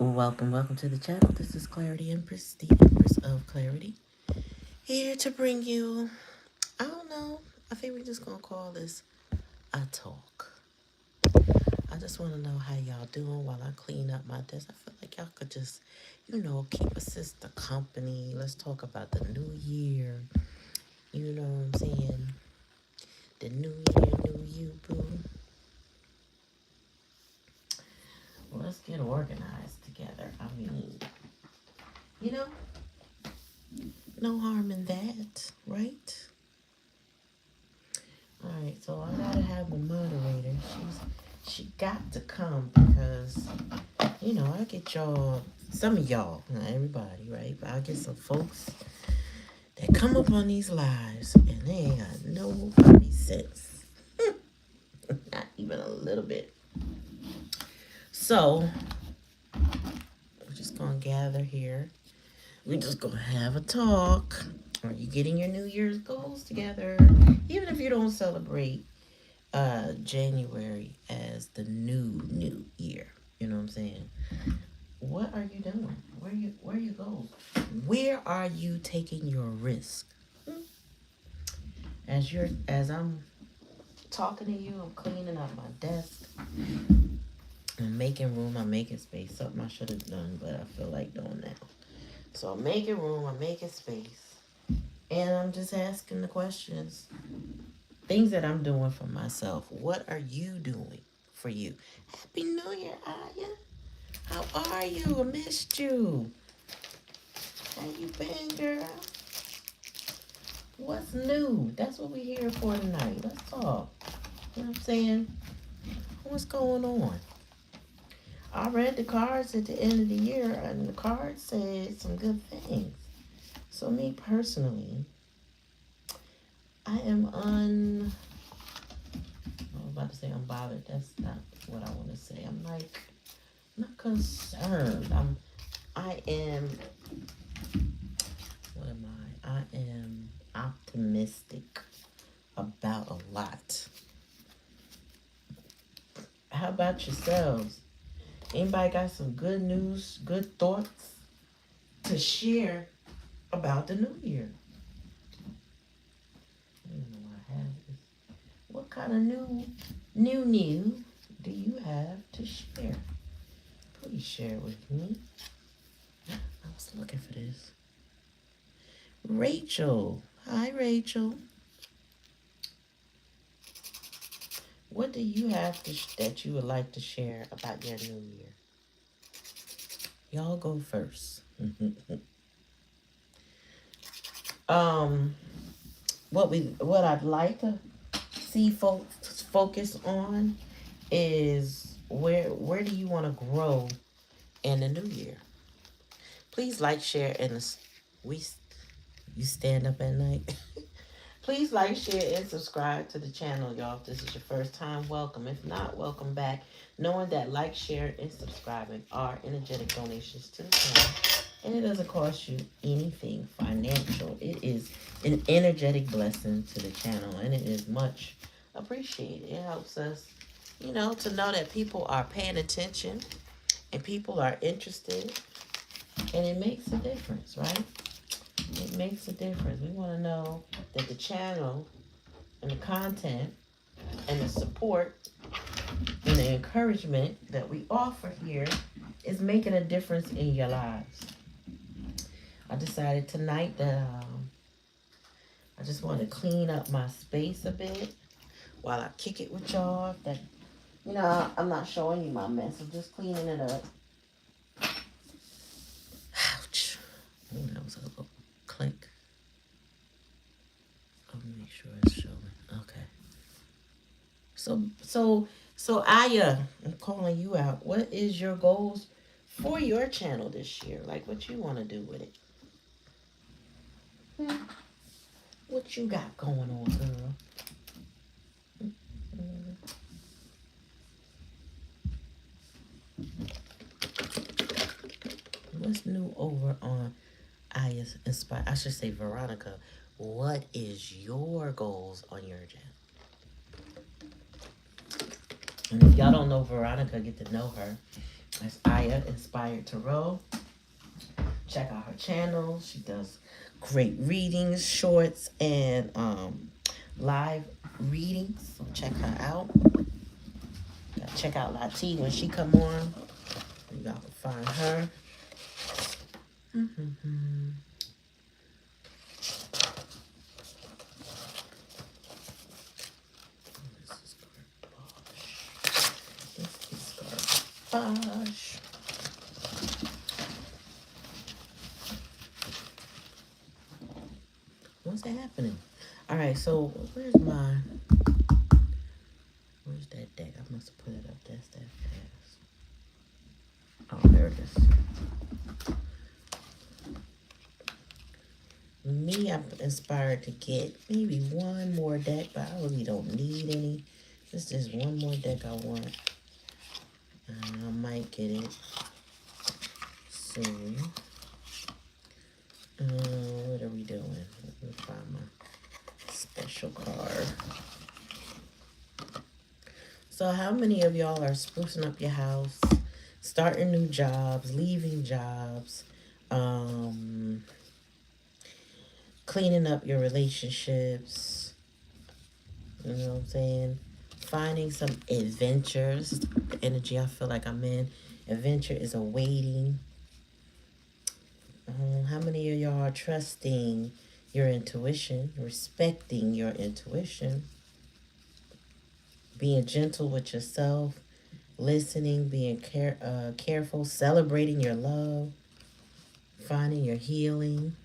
Welcome to the channel. This is Clarityempress, the Empress of Clarity. Here to bring you, I don't know, I think we're just going to call this a talk. I just want to know how y'all doing while I clean up my desk. I feel like y'all could just, keep a sister company. Let's talk about the new year. You know what I'm saying? The new year, new you, boo. Well, let's get organized together. I mean, you know, no harm in that, right? Alright, so I gotta have the moderator. She got to come because, I get y'all, some of y'all, not everybody, right? But I get some folks that come up on these lives and they ain't got nobody sense. Not even a little bit. So, we're just gonna gather here. We're just gonna have a talk. Are you getting your New Year's goals together? Even if you don't celebrate January as the new year. You know what I'm saying? What are you doing? Where you going? Where are you taking your risk? As I'm talking to you, I'm cleaning up my desk. I'm making room, I'm making space. Something I should have done, but I feel like doing now. So I'm making room, I'm making space. And I'm just asking the questions. Things that I'm doing for myself. What are you doing for you? Happy New Year, Aya. How are you? I missed you. How you been, girl? What's new? That's what we're here for tonight. Let's talk. You know what I'm saying? What's going on? I read the cards at the end of the year, and the cards said some good things. So me personally, I am I was about to say unbothered. That's not what I want to say. I'm not concerned. I am, what am I? I am optimistic about a lot. How about yourselves? Anybody got some good news, good thoughts to share about the new year? I don't know why I have this. What kind of new do you have to share? Please share with me. I was looking for this. Rachel. Hi, Rachel. What do you have that you would like to share about your new year? Y'all go first. What I'd like to see folks focus on is where do you want to grow in the new year? Please like, share, and we you stand up at night. Please like, share, and subscribe to the channel, y'all. If this is your first time, welcome. If not, welcome back. Knowing that like, share, and subscribing are energetic donations to the channel. And it doesn't cost you anything financial. It is an energetic blessing to the channel. And it is much appreciated. It helps us, to know that people are paying attention. And people are interested. And it makes a difference, right? It makes a difference. We want to know that the channel and the content and the support and the encouragement that we offer here is making a difference in your lives. I decided tonight that I just want to clean up my space a bit while I kick it with y'all. That I'm not showing you my mess. I'm just cleaning it up. Ouch. Oh, that was a little click. I'll make sure it's showing. Okay. So Aya, I'm calling you out. What is your goals for your channel this year? Like what you want to do with it? What you got going on, girl? What's new over on Aya's Inspire? I should say Veronica. What is your goals on your channel? And if y'all don't know Veronica, get to know her. That's Aya Inspired Tarot. Check out her channel. She does great readings, shorts, and live readings. So check her out. Gotta check out Lati when she come on. Y'all can find her. This is garbage. What's happening? All right, so where's that deck? I must have put it up. That's that fast. Oh, there it is. Me, I'm inspired to get maybe one more deck, but I really don't need any. This is just one more deck I want. I might get it soon. What are we doing? Let me find my special card. So how many of y'all are sprucing up your house, starting new jobs, leaving jobs, cleaning up your relationships, you know what I'm saying? Finding some adventures, the energy I feel like I'm in. Adventure is awaiting. How many of y'all are trusting your intuition, respecting your intuition, being gentle with yourself, listening, being careful, celebrating your love, finding your healing?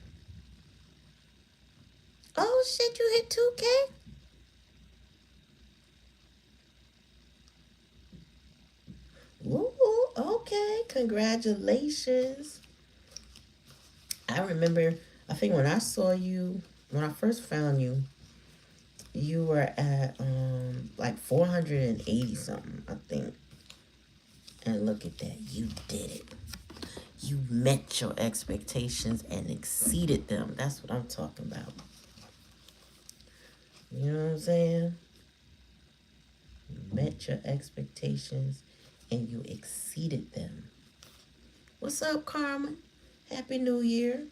Oh shit, you hit 2K? Ooh, okay, congratulations. I remember, I think when I saw you, when I first found you, you were at like 480 something, I think. And look at that, you did it. You met your expectations and exceeded them. That's what I'm talking about. You know what I'm saying? You met your expectations and you exceeded them. What's up, Carmen? Happy New Year.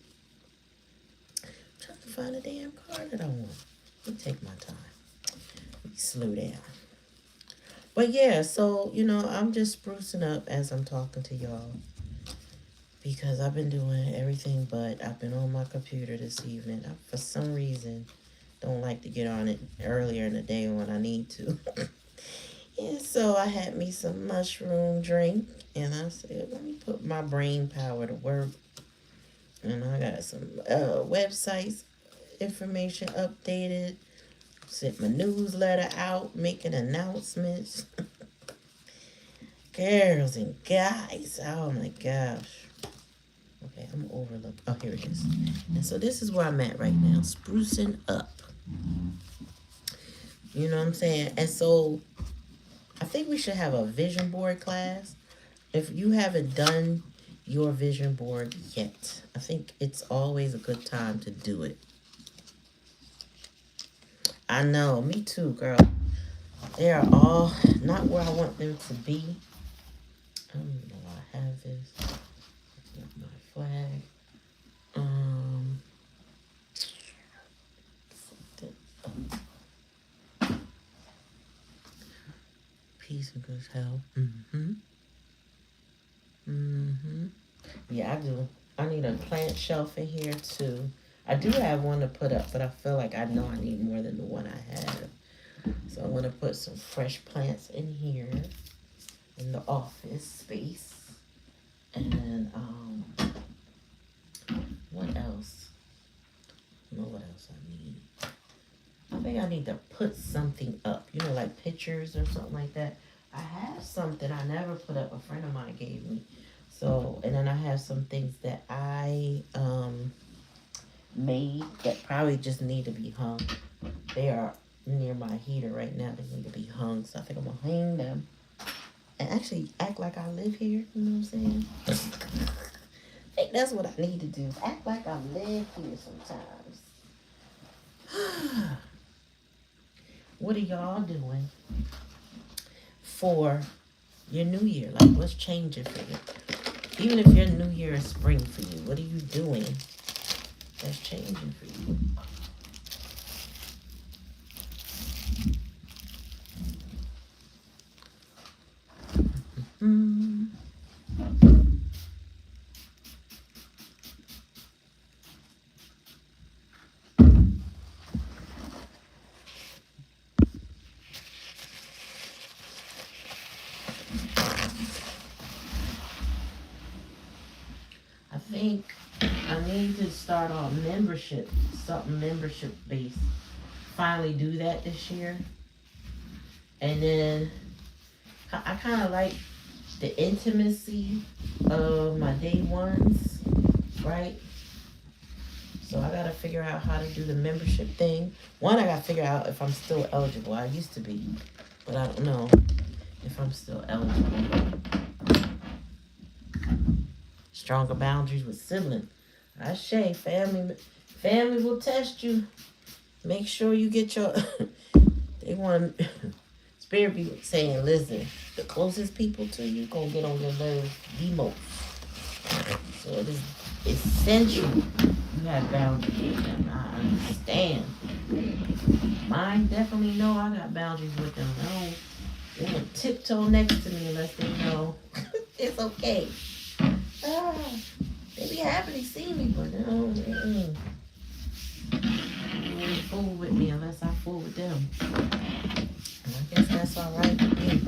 I'm trying to find a damn card that I want. Let me take my time. Let me slow down. But yeah, so, you know, I'm just sprucing up as I'm talking to y'all. Because I've been doing everything but I've been on my computer this evening. I, for some reason, don't like to get on it earlier in the day when I need to. And so I had me some mushroom drink. And I said, let me put my brain power to work. And I got some websites information updated. Sent my newsletter out, making announcements. Girls and guys, oh my gosh. Okay, I'm overlooking. Oh, here it is. And so this is where I'm at right now, sprucing up. You know what I'm saying? And so I think we should have a vision board class. If you haven't done your vision board yet, I think it's always a good time to do it. I know, me too, girl. They are all not where I want them to be. I don't even know why I have this. It's not my flag. Peace and good health. Yeah, I do. I need a plant shelf in here too. I do have one to put up, but I feel like I know I need more than the one I have. So I want to put some fresh plants in here in the office space. And what else? I don't know what else I need. I think I need to put something up, you know, like pictures or something like that. I have something I never put up, a friend of mine gave me. So, and then I have some things that I made that probably just need to be hung. They are near my heater right now. They need to be hung. So I think I'm going to hang them. And actually act like I live here. You know what I'm saying? I think that's what I need to do. Act like I live here sometimes. What are y'all doing for Your new year, like what's changing for you? Even if your new year is spring for you, what are you doing that's changing for you? Hmm. I think I need to start on membership, something membership based. Finally do that this year. And then I kind of like the intimacy of my day ones, right? So I gotta figure out how to do the membership thing. One, I gotta figure out if I'm still eligible. I used to be, but I don't know if I'm still eligible. Stronger boundaries with siblings. I say family will test you. Make sure you get your. They want spirit people saying, listen, the closest people to you gonna get on your nerves the most. So it is essential you have boundaries with them. I understand. Mine definitely know I got boundaries with them. No, they will tiptoe next to me unless they know it's okay. Ah, they be happy to see me, but no, they ain't fool with me unless I fool with them. And I guess that's all right with me.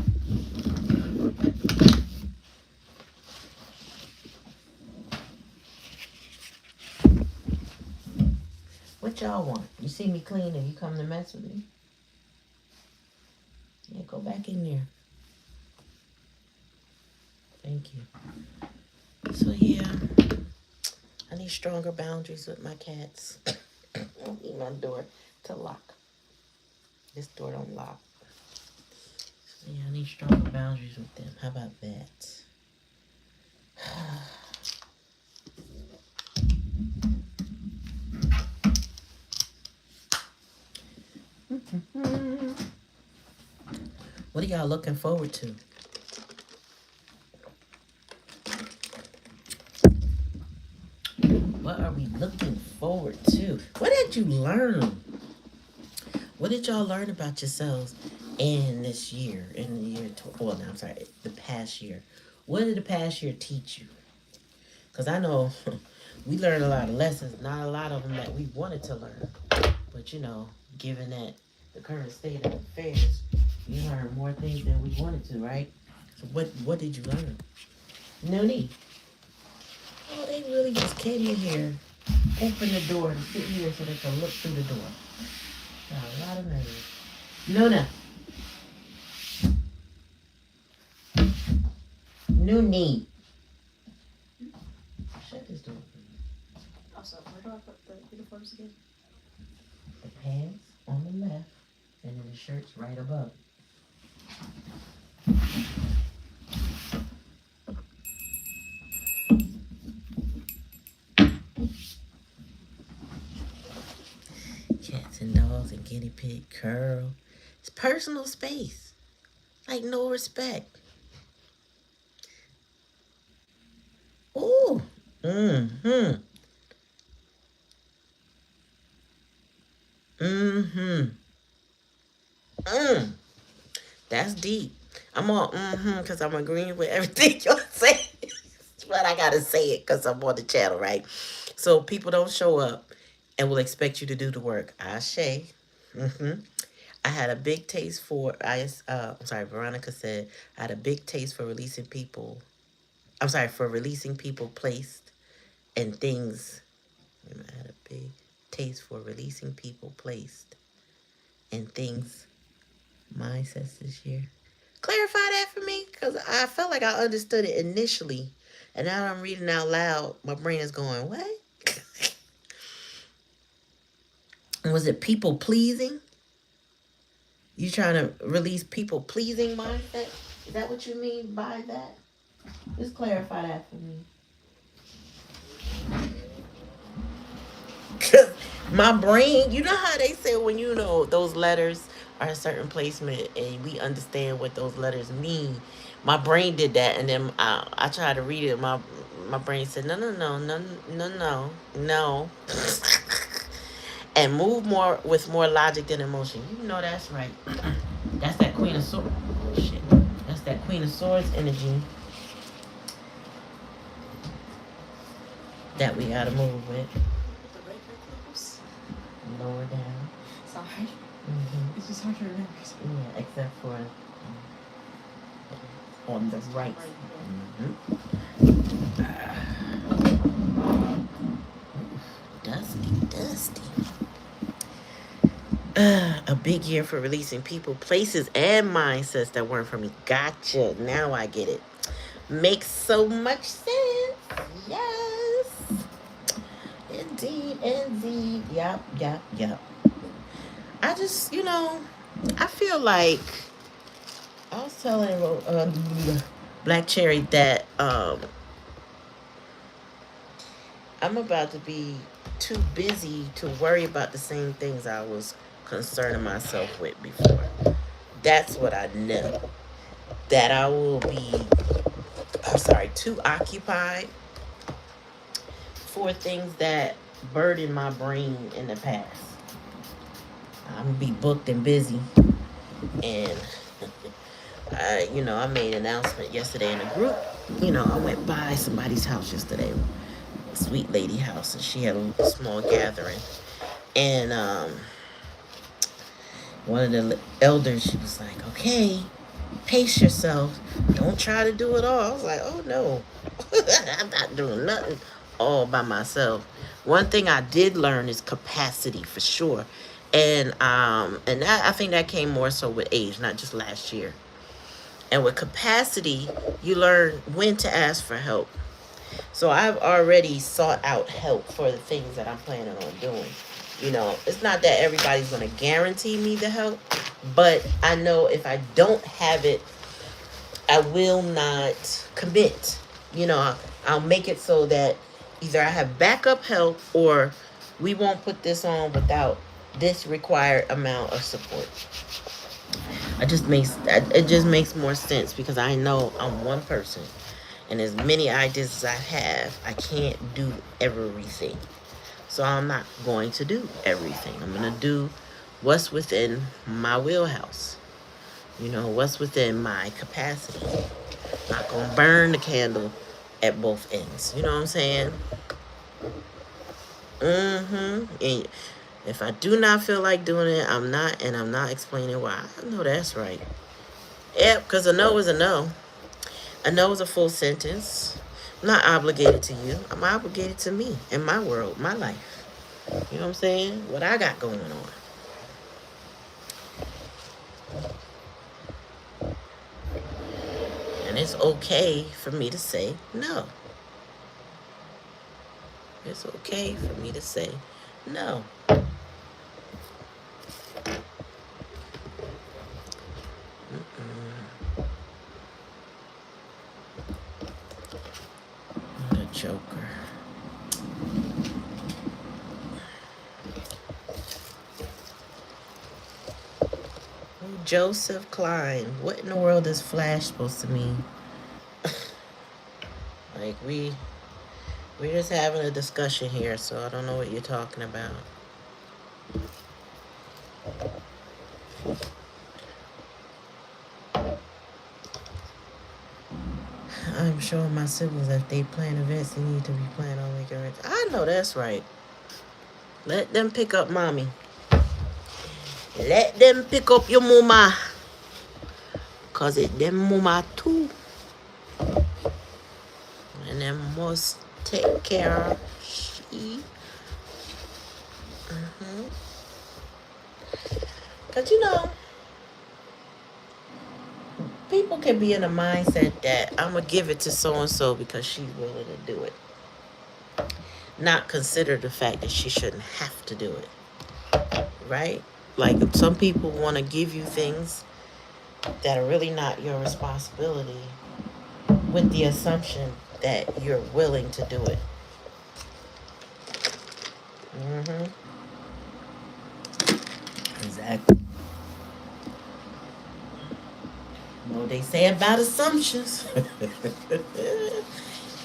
What y'all want? You see me clean and you come to mess with me? Yeah, go back in there. Thank you. So yeah, I need stronger boundaries with my cats. I don't need my door to lock. This door don't lock. So yeah, I need stronger boundaries with them. How about that? What are y'all looking forward to? What are we looking forward to? What did you learn? What did y'all learn about yourselves in this year? In the year, well, no, I'm sorry, the past year. What did the past year teach you? Because I know we learned a lot of lessons, not a lot of them that we wanted to learn. But you know, given that the current state of affairs, we learned more things than we wanted to, right? So what did you learn? No need. Oh, they really just came in here, opened the door, and sit here so they can look through the door. Got a lot of nerves. Luna. No need. Shut this door, please. Also, where do I put the uniforms again? The pants on the left, and then the shirt's right above. Cats and dogs and guinea pig curl. It's personal space. Like no respect. Ooh. Mm-hmm. Mm-hmm. Mm. That's deep. I'm all because I'm agreeing with everything you're saying. But I gotta say it because I'm on the channel, right? So people don't show up and will expect you to do the work. Ashe. Mm-hmm. I had a big taste for I'm sorry, Veronica said I had a big taste for releasing people. I'm sorry, for releasing people placed and things. I had a big taste for releasing people placed and things mindsets this year. Clarify that for me, because I felt like I understood it initially, and now I'm reading out loud. My brain is going, what? Was it people pleasing? You trying to release people pleasing mindset? Is that what you mean by that? Just clarify that for me. Cause my brain, you know how they say when you know those letters are a certain placement and we understand what those letters mean. My brain did that, and then I tried to read it. My brain said, no, no, no, no, no, no, no, and move more with more logic than emotion. You know that's right. That's that Queen of Swords. Shit. That's that Queen of Swords energy that we gotta move with. The right close. Lower down. Sorry. Mm-hmm. It's just hard to remember. Yeah, except for on the right. Dusty, dusty. A big year for releasing people, places, and mindsets that weren't for me. Gotcha. Now I get it. Makes so much sense. Yes. Indeed, indeed. Yep, yep, yep. I just, I feel like I was telling Black Cherry that I'm about to be too busy to worry about the same things I was concerning myself with before. That's what I know. That I will be, too occupied for things that burden my brain in the past. I'm gonna be booked and busy, and I made an announcement yesterday in a group. I went by somebody's house yesterday, a sweet lady house, and she had a small gathering, and one of the elders, she was like, "Okay, pace yourself. Don't try to do it all." I was like, "Oh no, I'm not doing nothing all by myself." One thing I did learn is capacity for sure, and that, I think that came more so with age, not just last year. And with capacity, you learn when to ask for help. So I've already sought out help for the things that I'm planning on doing. It's not that everybody's going to guarantee me the help, but I know if I don't have it, I will not commit. I'll make it so that either I have backup help or we won't put this on without this required amount of support. It just makes more sense because I know I'm one person, and as many ideas as I have, I can't do everything. So I'm not going to do everything. I'm going to do what's within my wheelhouse. What's within my capacity. Not going to burn the candle at both ends. You know what I'm saying? And if I do not feel like doing it, I'm not, and I'm not explaining why. I know that's right. Yep, because a no is a no. A no is a full sentence. I'm not obligated to you. I'm obligated to me and my world, my life. You know what I'm saying? What I got going on. And it's okay for me to say no. It's okay for me to say no. What a joker. Joseph Klein. What in the world is Flash supposed to mean? Like we're just having a discussion here, so I don't know what you're talking about. I'm showing my siblings that if they plan events, they need to be planning on making it. I know that's right. Let them pick up mommy. Let them pick up your mama. Cause it them mama too. And them must take care of she. Cause people can be in a mindset that I'm gonna give it to so and so because she's willing to do it. Not consider the fact that she shouldn't have to do it. Right? Like some people want to give you things that are really not your responsibility with the assumption that you're willing to do it. Exactly. know what they say about assumptions.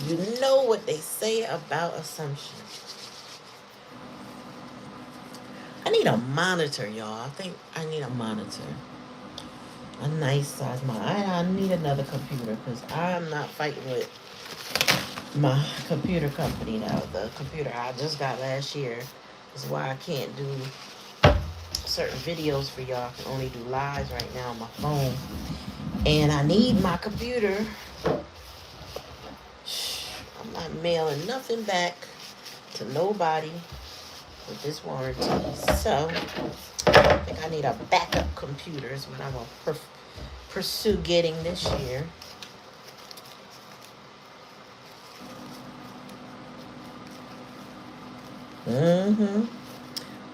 You know what they say about assumptions. I need a monitor, y'all. I think I need a monitor. A nice size monitor. I need another computer because I'm not fighting with my computer company now. The computer I just got last year is why I can't do certain videos for y'all. I can only do lives right now on my phone. And I need my computer. I'm not mailing nothing back to nobody with this warranty. So I think I need a backup computer is what I'm going to pursue getting this year.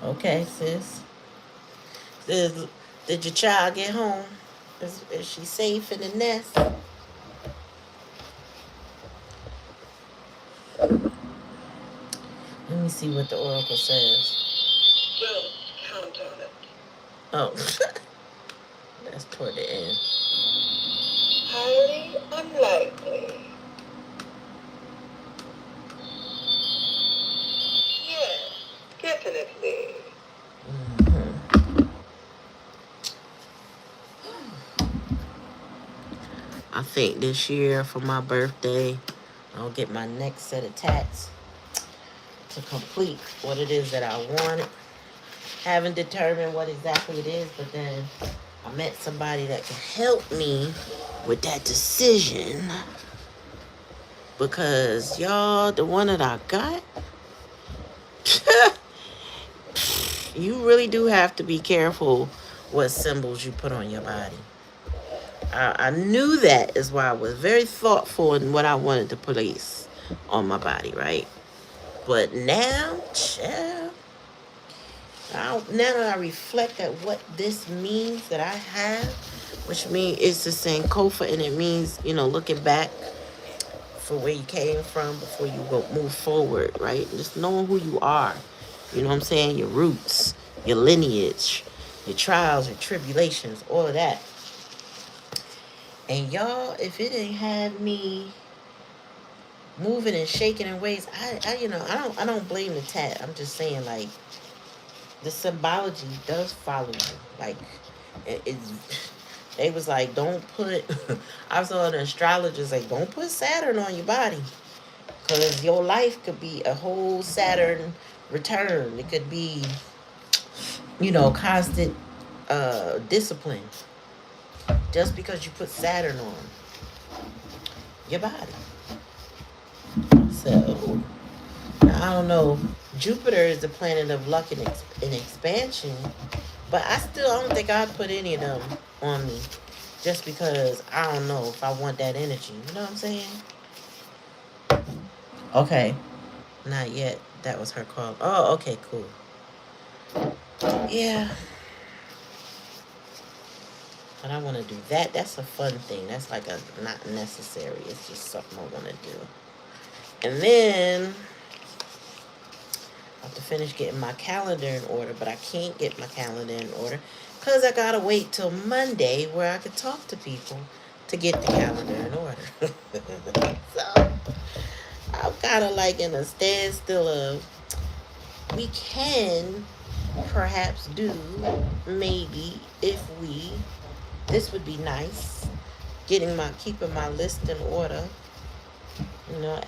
Okay, sis. Did your child get home? Is she safe in the nest? Let me see what the oracle says. Well, count on it. Oh, that's toward the end. Highly unlikely. Yes, definitely. I think this year for my birthday, I'll get my next set of tats to complete what it is that I wanted. Haven't determined what exactly it is, but then I met somebody that can help me with that decision. Because y'all, the one that I got, you really do have to be careful what symbols you put on your body. I knew that is why I was very thoughtful in what I wanted to place on my body, right? But now, child, now that I reflect at what this means that I have, which means it's the Sankofa, and it means, looking back for where you came from before you go move forward, right? Just knowing who you are, you know what I'm saying? Your roots, your lineage, your trials, your tribulations, all of that. And y'all, if it ain't had me moving and shaking in ways, I don't blame the tat. I'm just saying, like, the symbology does follow you. Like, it's. They was like, don't put. I saw the astrologers like, don't put Saturn on your body, because your life could be a whole Saturn return. It could be, constant discipline, just because you put Saturn on your body. So, I don't know. Jupiter is the planet of luck and expansion, but I don't think I'd put any of them on me, just because I don't know if I want that energy. You know what I'm saying? Okay. Not yet. That was her call. Oh, okay, cool. Yeah. But I want to do that. That's a fun thing. That's like a not necessary. It's just something I want to do. And then I have to finish getting my calendar in order, but I can't get my calendar in order because I got to wait till Monday where I could talk to people to get the calendar in order. So I'm kind of like in a standstill of, we can perhaps do, maybe, if this would be nice, keeping my list in order,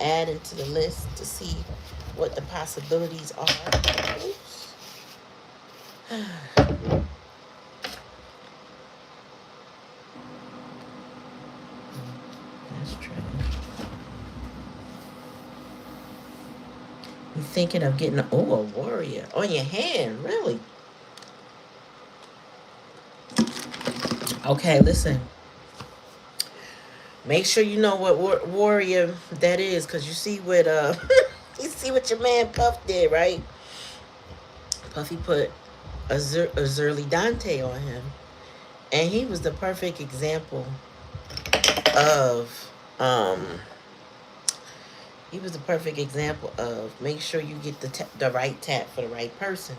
adding to the list to see what the possibilities are. Oops. That's true. You thinking of getting a warrior on your hand, really? Okay, listen. Make sure you know what warrior that is, because you see what you see what your man Puff did, right? Puffy put a Zerly Dante on him, and he was the perfect example of make sure you get the right tap for the right person.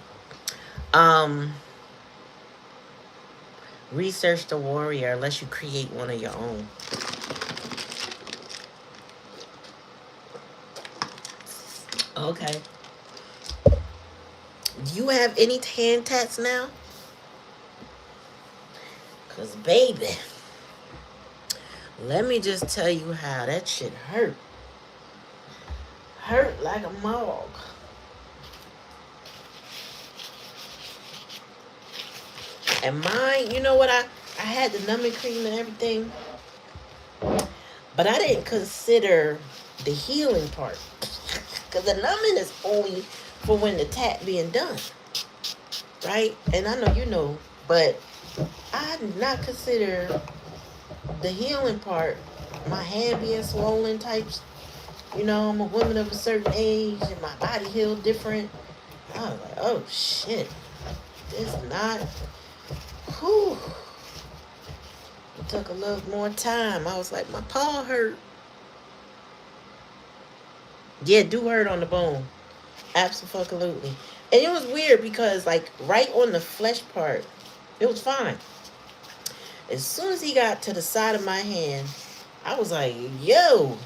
Research the warrior unless you create one of your own. Okay. Do you have any hand tats now? Cause baby, let me just tell you how that shit hurt. Hurt like a mog. And mine, you know what, I had the numbing cream and everything, but I didn't consider the healing part. Cause the numbing is only for when the tat being done. Right? And I know you know, but I did not consider the healing part. My hand being swollen types. You know, I'm a woman of a certain age and my body healed different. I was like, oh shit. This not. Whew. It took a little more time. I was like, my paw hurt. Yeah, it do hurt on the bone. Absolutely. And it was weird because, like, right on the flesh part, it was fine. As soon as he got to the side of my hand, I was like, yo.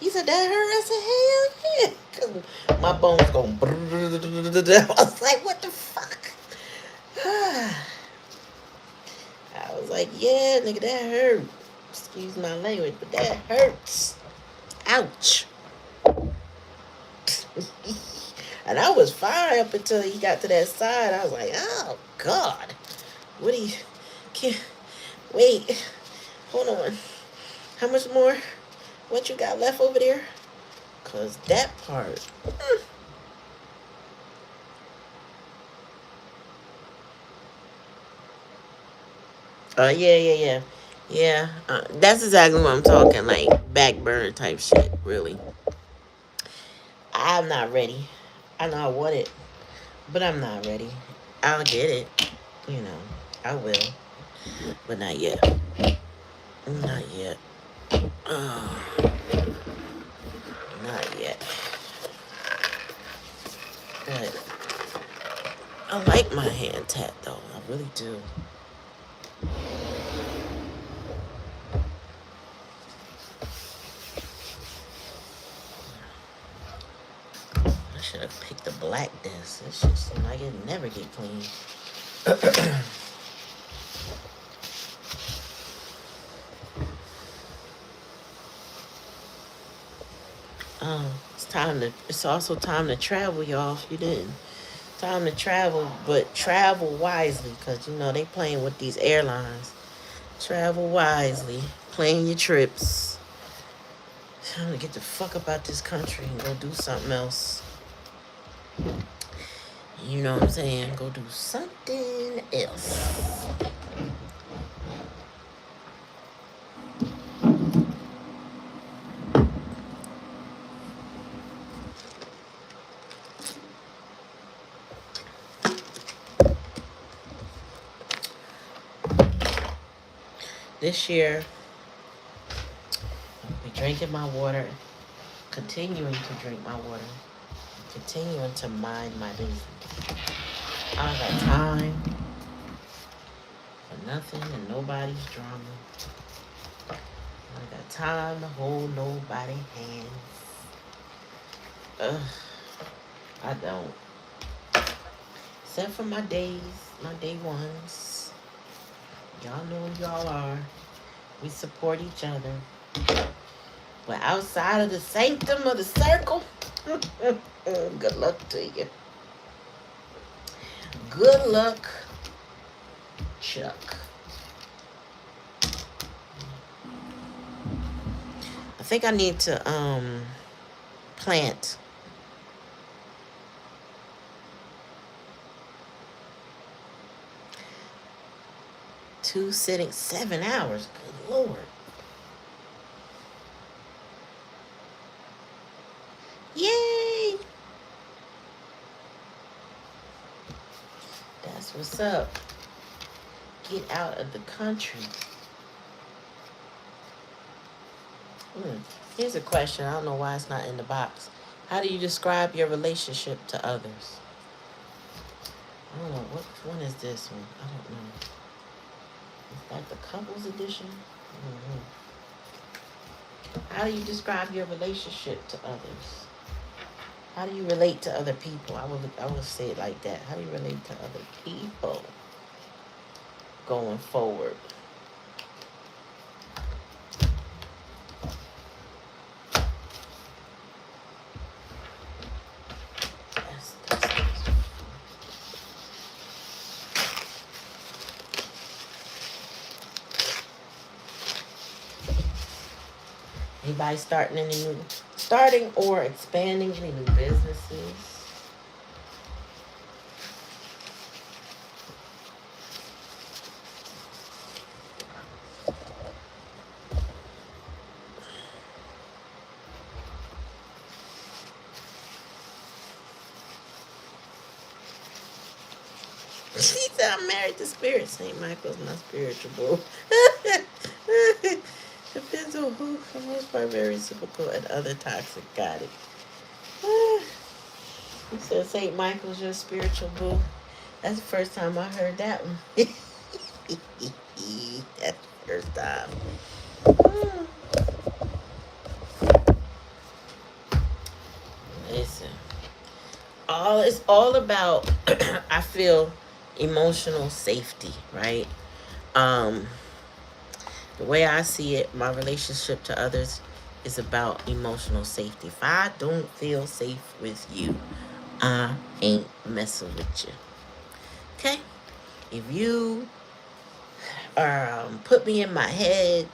He said, that hurt? I said, hell yeah. Because my bones going. I was like, what the fuck? I was like, yeah, nigga, that hurt. Excuse my language, but that hurts. Ouch. And I was fine up until he got to that side. I was like, oh, God. What do you... Can't... Wait. Hold on. How much more? What you got left over there? Because that part... Yeah. Yeah, that's exactly what I'm talking. Like, back burner type shit, really. I'm not ready. I know I want it, but I'm not ready. I'll get it. You know, I will. But not yet. Not yet. Not yet. But I like my hand tat, though. I really do. I should have picked the black disc. This shit seems like it never get clean. It's also time to travel, y'all, if you didn't. Time to travel, but travel wisely, because, you know, they playing with these airlines. Travel wisely. Plan your trips. Time to get the fuck up out this country and go do something else. You know what I'm saying? Go do something else. This year, I'll be drinking my water, continuing to drink my water, continuing to mind my business. I don't got time for nothing and nobody's drama. I don't got time to hold nobody's hands. I don't. Except for my days, my day ones. Y'all know who y'all are. We support each other. But outside of the sanctum of the circle, good luck to you. Good luck, Chuck. I think I need to plant two sittings, 7 hours. Good Lord. Yay! That's what's up. Get out of the country. Here's a question. I don't know why it's not in the box. How do you describe your relationship to others? I don't know. Which one is this one? I don't know. Is that the couples edition? Mm-hmm. How do you describe your relationship to others? How do you relate to other people? I would say it like that. How do you relate to other people going forward? That's anybody starting or expanding any new businesses? She said, I'm married to Spirit. St. Michael's my spiritual boo. Depends on who. For the most part, very reciprocal and other toxic. Got it. He said, St. Michael's your spiritual boo. That's the first time I heard that one. That's the first time. Listen. It's all about I feel emotional safety, right? The way I see it, my relationship to others is about emotional safety. If I don't feel safe with you, I ain't messing with you. Okay? If you put me in my head,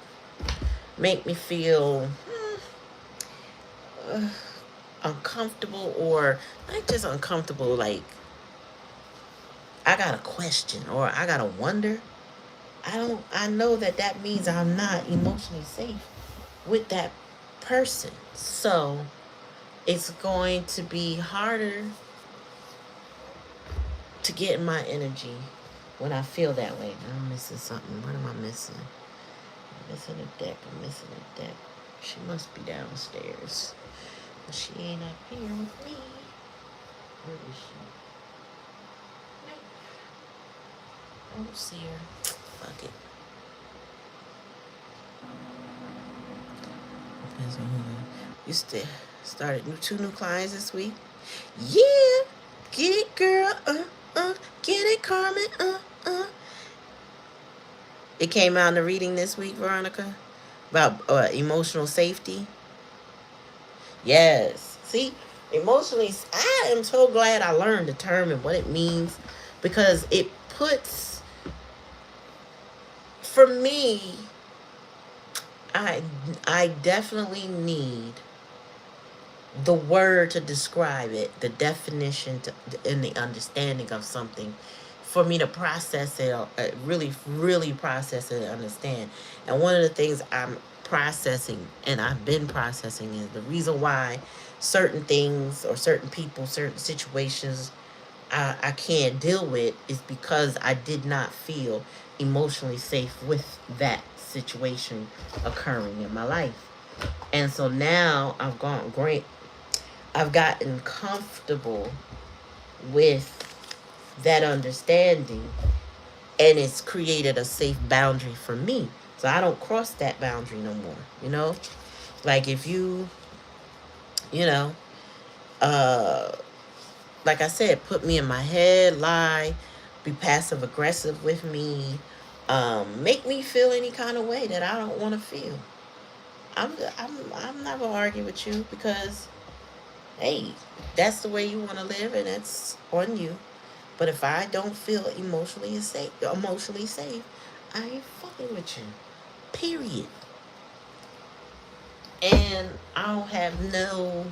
make me feel uncomfortable, or not just uncomfortable, like I got a question or I got to wonder, I know that means I'm not emotionally safe with that person. So it's going to be harder to get in my energy when I feel that way. I'm missing something. What am I missing? I'm missing a deck. She must be downstairs. But she ain't up here with me. Where is she? I don't see her. Fuck it. You started two new clients this week. Yeah, get it, girl. Get it, Carmen. It came out in the reading this week, Veronica, about emotional safety. Yes. See, emotionally, I am so glad I learned the term and what it means, because it puts, for me, I definitely need the word to describe it, the definition and the understanding of something, for me to process it, really, really process it and understand. And one of the things I'm processing, and I've been processing, is the reason why certain things or certain people, certain situations I can't deal with is because I did not feel emotionally safe with that situation occurring in my life. And so now I've gotten comfortable with that understanding, and it's created a safe boundary for me. So I don't cross that boundary no more, Like if you know, like I said, put me in my head, lie, be passive aggressive with me, make me feel any kind of way that I don't want to feel. I'm not gonna argue with you, because hey, that's the way you want to live, and it's on you. But if I don't feel emotionally safe, I ain't fucking with you. Period. And I don't have no,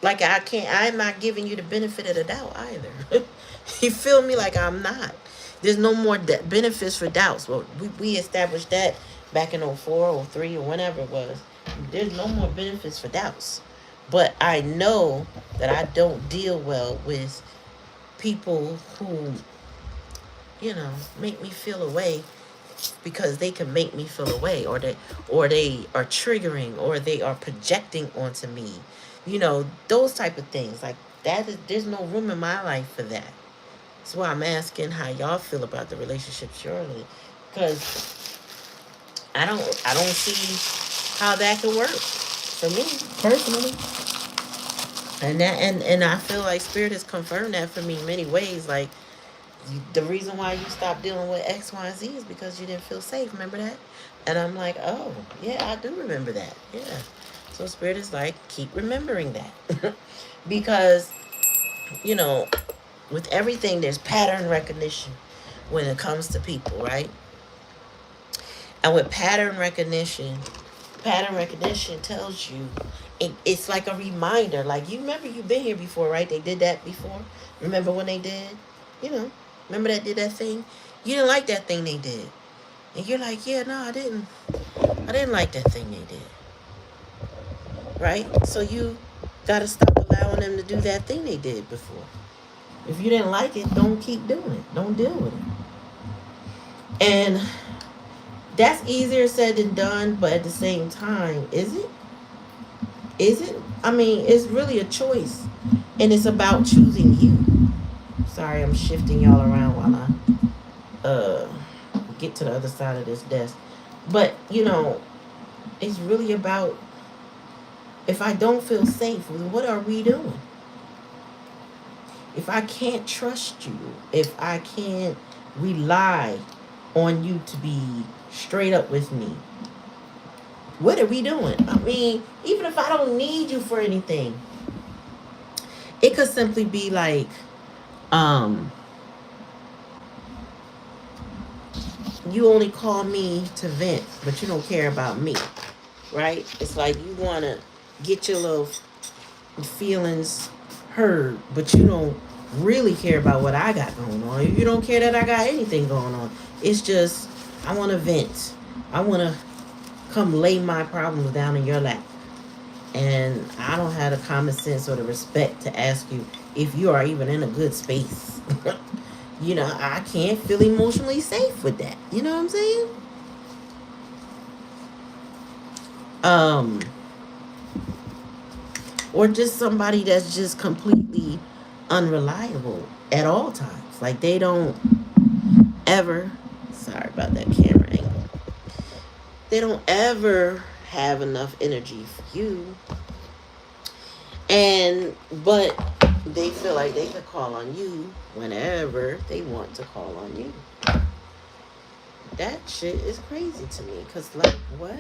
like, I'm not giving you the benefit of the doubt either. You feel me? Like, I'm not. There's no more benefits for doubts. Well, we established that back in 04, 03, or whenever it was. There's no more benefits for doubts. But I know that I don't deal well with people who, make me feel away because they can make me feel away, or they are triggering, or they are projecting onto me. Those type of things. Like, there's no room in my life for that. That's why I'm asking how y'all feel about the relationship, surely, because I don't see how that could work for me personally. And I feel like spirit has confirmed that for me in many ways. Like, the reason why you stopped dealing with X, Y, and Z is because you didn't feel safe. Remember that? And I'm like, oh yeah, I do remember that. Yeah. So spirit is like, keep remembering that, because you know, with everything, there's pattern recognition when it comes to people, right? And with pattern recognition tells you, it's like a reminder. Like, you remember, you've been here before, right? They did that before. Remember when they did? You know, remember that did that thing? You didn't like that thing they did. And you're like, yeah, no, I didn't. I didn't like that thing they did. Right? So you got to stop allowing them to do that thing they did before. If you didn't like it, don't keep doing it. Don't deal with it. And that's easier said than done, but at the same time, is it? Is it? I mean, it's really a choice. And it's about choosing you. Sorry, I'm shifting y'all around while I get to the other side of this desk. But, it's really about, if I don't feel safe, what are we doing? If I can't trust you, if I can't rely on you to be straight up with me, what are we doing? I mean, even if I don't need you for anything, it could simply be like, you only call me to vent, but you don't care about me, right? It's like you want to get your little feelings heard, but you don't really care about what I got going on. You don't care that I got anything going on. It's just, I want to vent. I want to come lay my problems down in your lap. And I don't have the common sense or the respect to ask you if you are even in a good space. I can't feel emotionally safe with that. You know what I'm saying? Or just somebody that's just completely unreliable at all times. Like, they don't ever, sorry about that camera angle, they don't ever have enough energy for you. But they feel like they could call on you whenever they want to call on you. That shit is crazy to me. Because, like, what?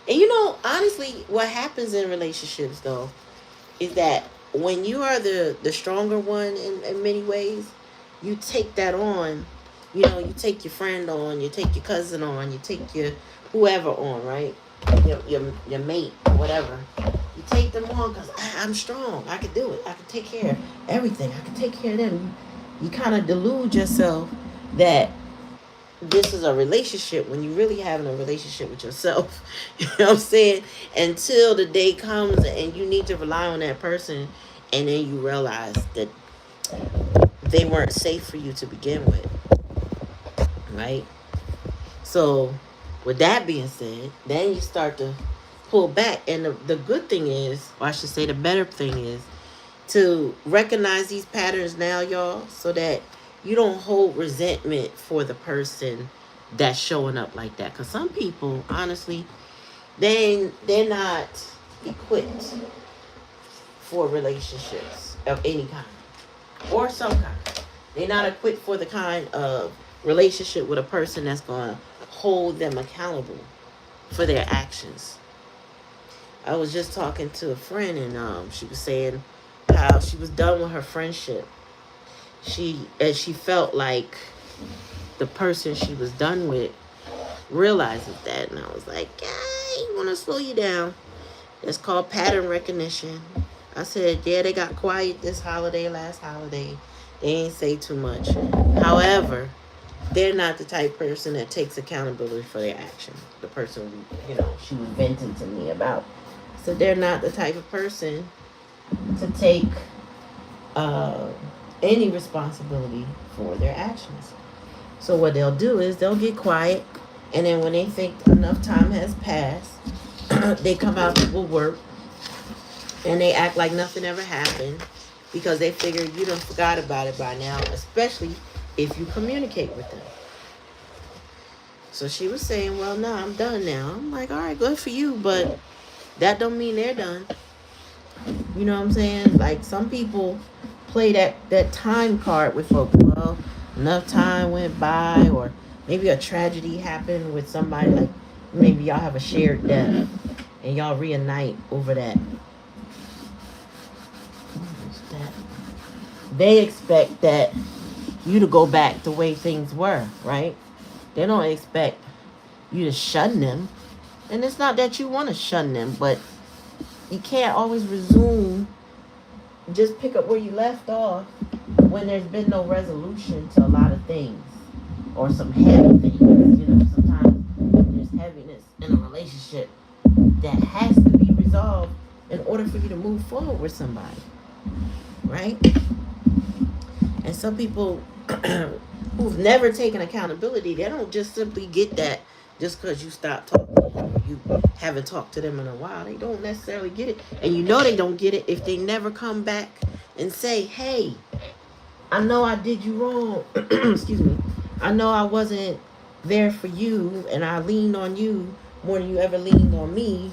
And honestly, what happens in relationships, though, is that when you are the stronger one in many ways, you take that on. You take your friend on, you take your cousin on, you take your whoever on, right? Your mate, whatever. You take them on because I'm strong. I can do it. I can take care of everything. I can take care of them. You kind of delude yourself that this is a relationship when you really having a relationship with yourself. You know what I'm saying? Until the day comes and you need to rely on that person, and then you realize that they weren't safe for you to begin with. Right? So, with that being said, then you start to pull back. And the good thing is, or I should say the better thing is, to recognize these patterns now, y'all, so that you don't hold resentment for the person that's showing up like that. Because some people, honestly, they're not equipped for relationships of any kind or some kind. They're not equipped for the kind of relationship with a person that's going to hold them accountable for their actions. I was just talking to a friend, and she was saying how she was done with her friendship. She felt like the person she was done with realizes that, and I was like, "Yeah, you want to slow you down. It's called pattern recognition." I said, "Yeah, they got quiet this holiday, last holiday. They ain't say too much. However, they're not the type of person that takes accountability for their actions." The person, she was venting to me about. So they're not the type of person to take any responsibility for their actions. So what they'll do is they'll get quiet, and then when they think enough time has passed, they come out to work and they act like nothing ever happened, because they figure you done forgot about it by now, especially if you communicate with them. So she was saying, well, no, I'm done now. I'm like, all right, good for you, but that don't mean they're done. You know what I'm saying? Like, some people play that time card with folks. Well, enough time went by, or maybe a tragedy happened with somebody, like maybe y'all have a shared death and y'all reunite over that. They expect that you to go back the way things were, right? They don't expect you to shun them. And it's not that you want to shun them, but you can't always resume, just pick up where you left off when there's been no resolution to a lot of things, or some heavy things. You know, sometimes there's heaviness in a relationship that has to be resolved in order for you to move forward with somebody, right? And some people who've never taken accountability, they don't just simply get that just because you stop talking to them or you haven't talked to them in a while. They don't necessarily get it. And you know they don't get it if they never come back and say, hey, I know I did you wrong. Excuse me. I know I wasn't there for you and I leaned on you more than you ever leaned on me.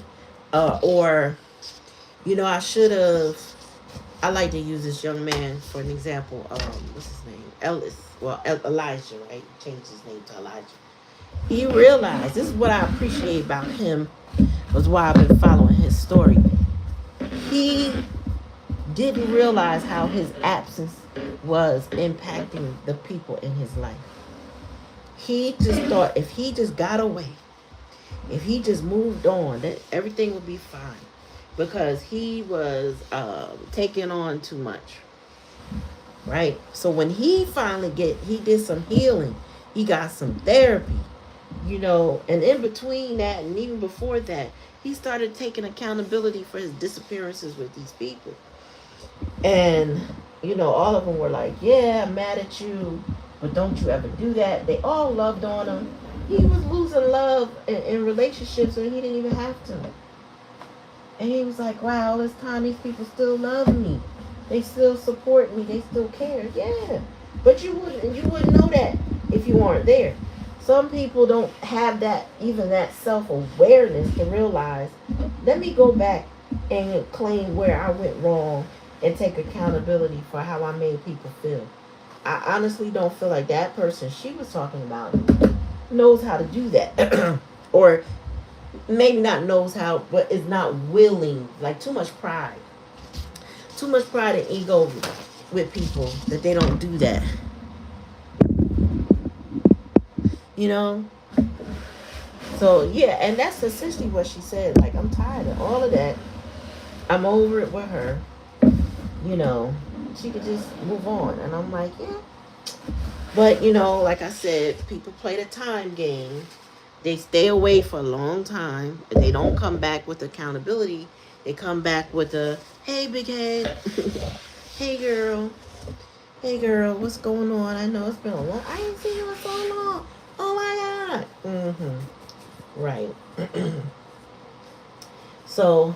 Or, you know, I should have. I like to use this young man for an example. What's his name? Ellis. Well, Elijah, right? He changed his name to Elijah. He realized, this is what I appreciate about him, was why I've been following his story. He didn't realize how his absence was impacting the people in his life. He just thought if he just got away, if he just moved on, that everything would be fine. Because he was taking on too much. Right? So when he finally he did some healing, he got some therapy, you know, and in between that and even before that, he started taking accountability for his disappearances with these people. And, you know, all of them were like, yeah, I'm mad at you, but don't you ever do that. They all loved on him. He was losing love in relationships and he didn't even have to. And he was like, wow, all this time these people still love me. They still support me. They still care. Yeah. But you wouldn't know that if you weren't there. Some people don't have that, even that self-awareness to realize, let me go back and claim where I went wrong and take accountability for how I made people feel. I honestly don't feel like that person she was talking about knows how to do that. Or maybe not knows how, but is not willing. Like, too much pride and ego with people that they don't do that, you know. So yeah, and that's essentially what she said. Like, I'm tired of all of that. I'm over it with her, you know. She could just move on. And I'm like, yeah, but you know, like I said, people play the time game. They stay away for a long time. They don't come back with accountability. They come back with a, hey, big head. Hey, girl. Hey, girl, what's going on? I know it's been a long... I ain't seen you in so long. Oh, my God. Mm-hmm. Right. So,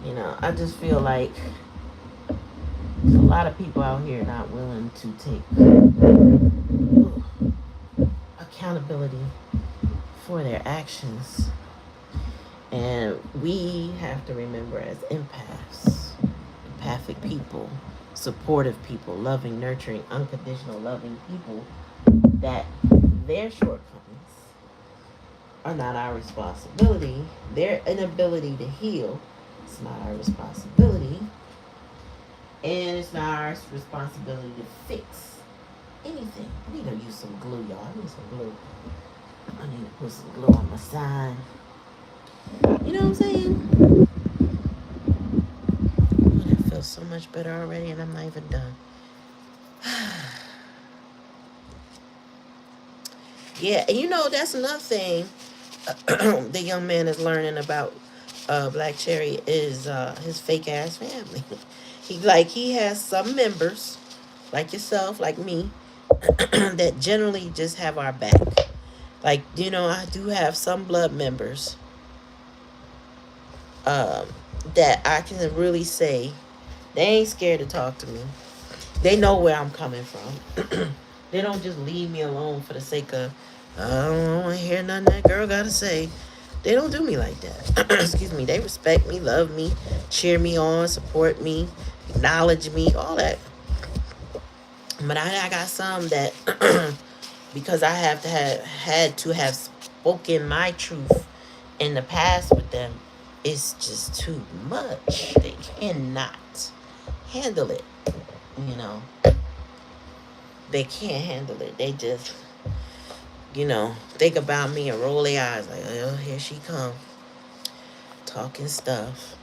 you know, I just feel like there's a lot of people out here not willing to take accountability for their actions. And we have to remember, as empaths, empathic people, supportive people, loving, nurturing, unconditional loving people, that their shortcomings are not our responsibility. Their inability to heal is not our responsibility. And it's not our responsibility to fix anything. I need to use some glue, y'all. I need some glue. I need to put some glue on my side. You know what I'm saying? Oh, that feels so much better already, and I'm not even done. Yeah, and you know, that's another thing the young man is learning about Black Cherry is his fake ass family. He has some members, like yourself, like me, that generally just have our back. Like, you know, I do have some blood members that I can really say They ain't scared to talk to me. They know where I'm coming from. They don't just leave me alone for the sake of, I don't want to hear nothing that girl got to say. They don't do me like that. Excuse me. They respect me, love me, cheer me on, support me, acknowledge me, all that. But I got some that, because I have to have had to have spoken my truth in the past with them, it's just too much. They cannot handle it. You know, they can't handle it. They just, think about me and roll their eyes like, oh, here she come, talking stuff.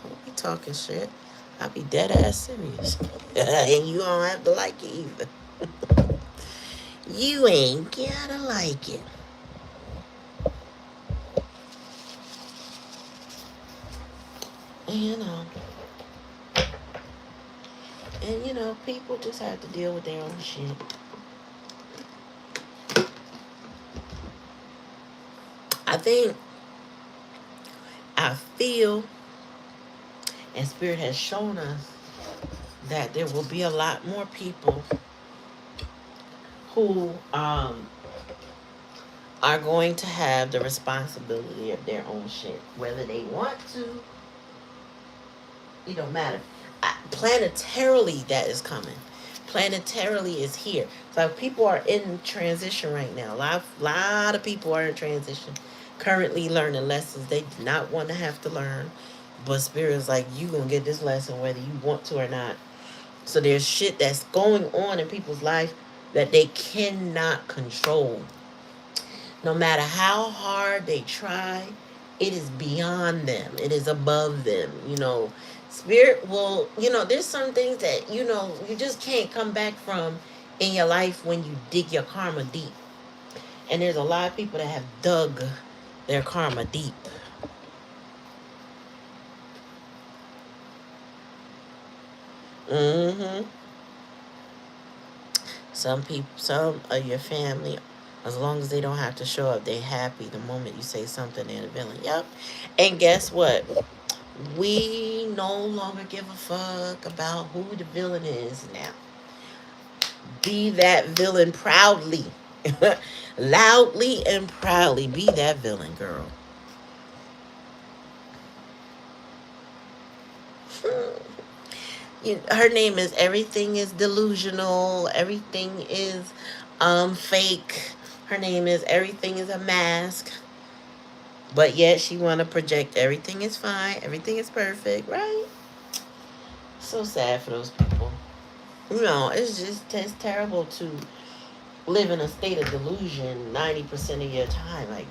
I don't be talking shit. I be dead ass serious. And you don't have to like it either. You ain't gotta like it. You know. And people just have to deal with their own shit. I feel, and Spirit has shown us that there will be a lot more people who are going to have the responsibility of their own shit. Whether they want to, it don't matter. Planetarily, that is coming. Planetarily is here. So people are in transition right now. Lot of people are in transition, currently learning lessons they do not want to have to learn. But Spirit is like, you gonna get this lesson whether you want to or not. So there's shit that's going on in people's life that they cannot control. No matter how hard they try, it is beyond them. It is above them. Spirit will, there's some things that, you just can't come back from in your life when you dig your karma deep. And there's a lot of people that have dug their karma deep. Mm-hmm. Some of your family, as long as they don't have to show up, they happy the moment you say something, they're the villain. Yep. And guess what? We no longer give a fuck about who the villain is now. Be that villain proudly. Loudly and proudly. Be that villain, girl. Her name is Everything is Delusional. Everything is fake. Her name is Everything is a Mask. But yet she want to project everything is fine. Everything is perfect, right? So sad for those people. It's terrible to live in a state of delusion 90% of your time. Like,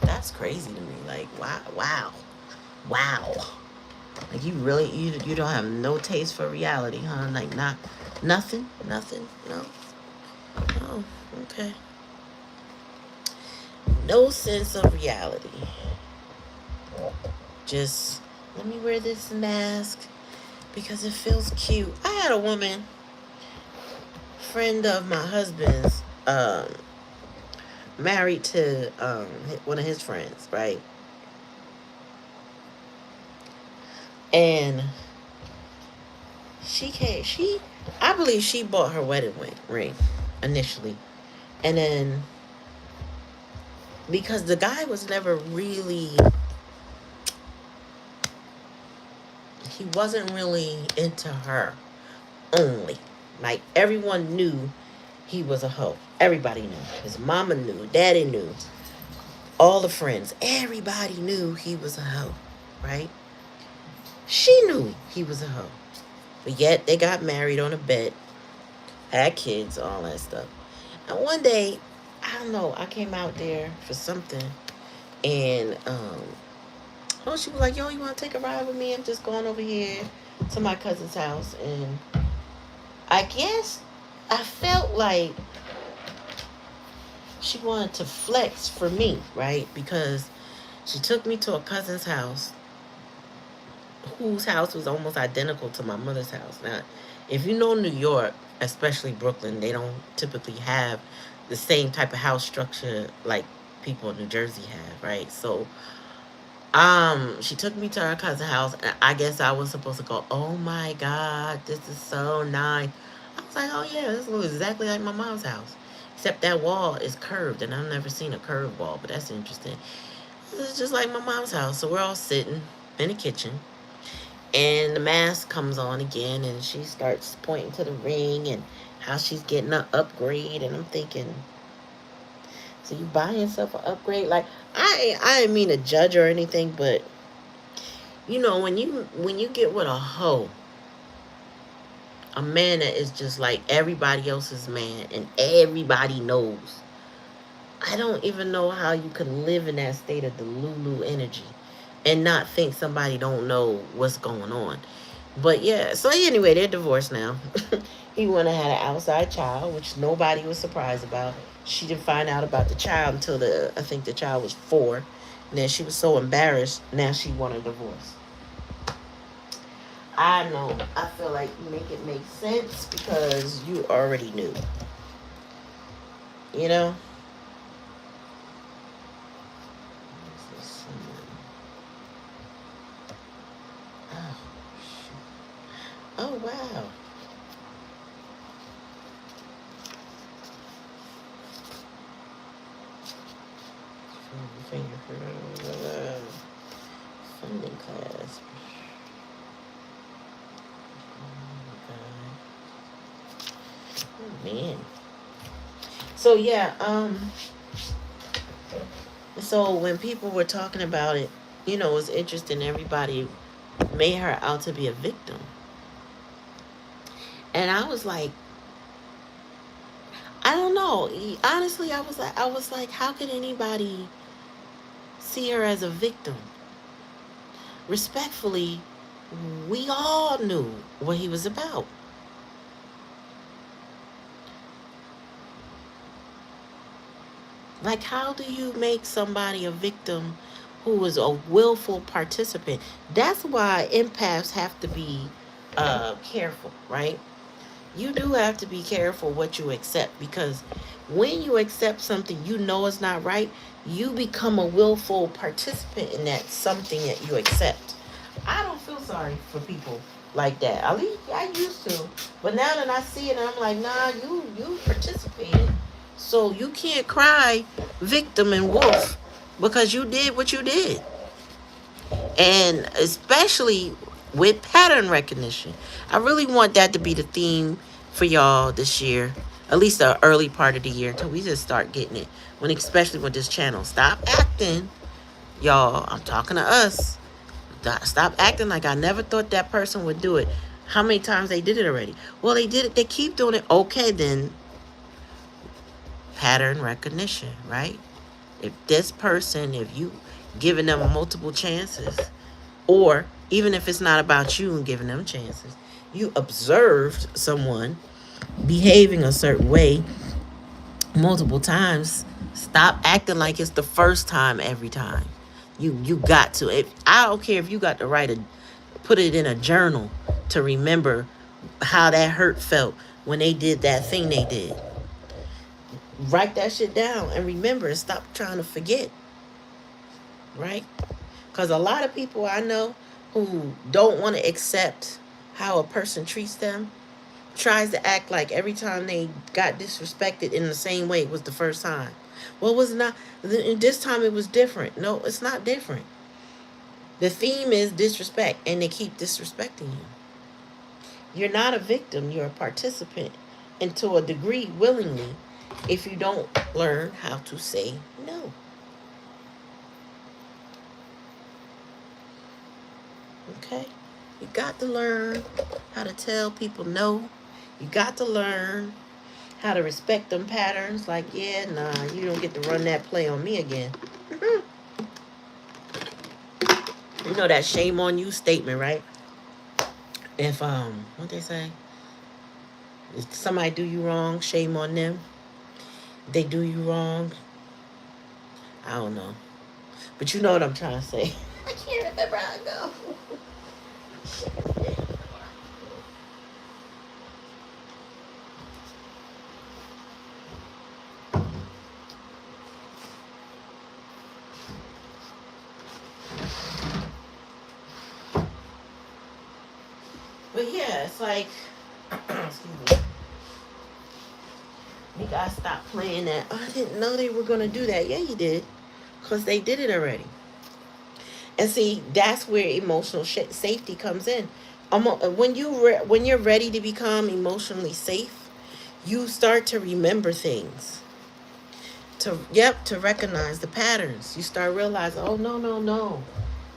that's crazy to me. Like, wow. Like, you don't have no taste for reality, huh? Like, nothing, no. Oh, okay. No sense of reality. Just let me wear this mask because it feels cute. I had a woman, friend of my husband's, married to one of his friends, right? And I believe she bought her wedding ring initially. And then, because the guy was never really, he wasn't really into her only. Like, everyone knew he was a hoe. Everybody knew. His mama knew. Daddy knew. All the friends. Everybody knew he was a hoe. Right? She knew he was a hoe. But yet, they got married on a bet. Had kids, all that stuff. And one day, I don't know, I came out there for something. And, she was like, yo, you want to take a ride with me? I'm just going over here to my cousin's house. And I guess I felt like she wanted to flex for me, right? Because she took me to a cousin's house whose house was almost identical to my mother's house. Now, if you know New York, especially Brooklyn, they don't typically have the same type of house structure like people in New Jersey have, right? So She took me to her cousin's house, and I guess I was supposed to go, oh my God, this is so nice. I was like, oh yeah, this looks exactly like my mom's house. Except that wall is curved, and I've never seen a curved wall, but that's interesting. It's just like my mom's house. So we're all sitting in the kitchen, and the mask comes on again, and she starts pointing to the ring and how she's getting an upgrade. And I'm thinking, so you buy yourself an upgrade? Like, I didn't mean to judge or anything, but you know, when you get with a hoe, a man that is just like everybody else's man, and everybody knows. I don't even know how you can live in that state of Delulu energy and not think somebody don't know what's going on. But yeah, so anyway, they're divorced now. He went and had an outside child, which nobody was surprised about. She didn't find out about the child until I think the child was 4. And then she was so embarrassed, now she wanted a divorce. I know. I feel like you make it make sense because you already knew. You know? Oh, oh wow. Funding class. Oh man. So yeah, so when people were talking about it, you know, it was interesting. Everybody made her out to be a victim. And I was like, I don't know. Honestly, I was like, how could anybody see her as a victim? Respectfully, we all knew what he was about. Like, how do you make somebody a victim who is a willful participant? That's why empaths have to be careful, right? You do have to be careful what you accept, because when you accept something you know is not right, you become a willful participant in that something that you accept. I don't feel sorry for people like that. At least I used to, but now that I see it, I'm like, nah, you participated, so you can't cry victim and wolf because you did what you did. And especially with pattern recognition, I really want that to be the theme for y'all this year, at least the early part of the year, until we just start getting it. When especially with this channel, stop acting, y'all. I'm talking to us. Stop acting like I never thought that person would do it. How many times they did it already? Well, they did it. They keep doing it. Okay, then pattern recognition, right? If this person, if you giving them multiple chances, or even if it's not about you and giving them chances, you observed someone behaving a certain way multiple times, stop acting like it's the first time every time. You got to. I don't care if you got to put it in a journal to remember how that hurt felt when they did that thing they did. Write that shit down and remember, and stop trying to forget, right? Because a lot of people I know who don't want to accept how a person treats them tries to act like every time they got disrespected in the same way it was the first time. Well, it was not. This time it was different. No, it's not different. The theme is disrespect, and they keep disrespecting you. You're not a victim. You're a participant, and to a degree, willingly, if you don't learn how to say no. Okay? You got to learn how to tell people no. You got to learn how to respect them patterns. Like, yeah, nah, you don't get to run that play on me again. You know that shame on you statement, right? If what they say? If somebody do you wrong, shame on them. They do you wrong. I don't know. But you know what I'm trying to say. I can't remember how to go. But yeah, it's like, excuse me. You gotta stop playing that. Oh, I didn't know they were gonna do that. Yeah, you did, cause they did it already. And see, that's where emotional safety comes in. When you're ready to become emotionally safe, you start to remember things. To recognize the patterns. You start realizing, oh no no no,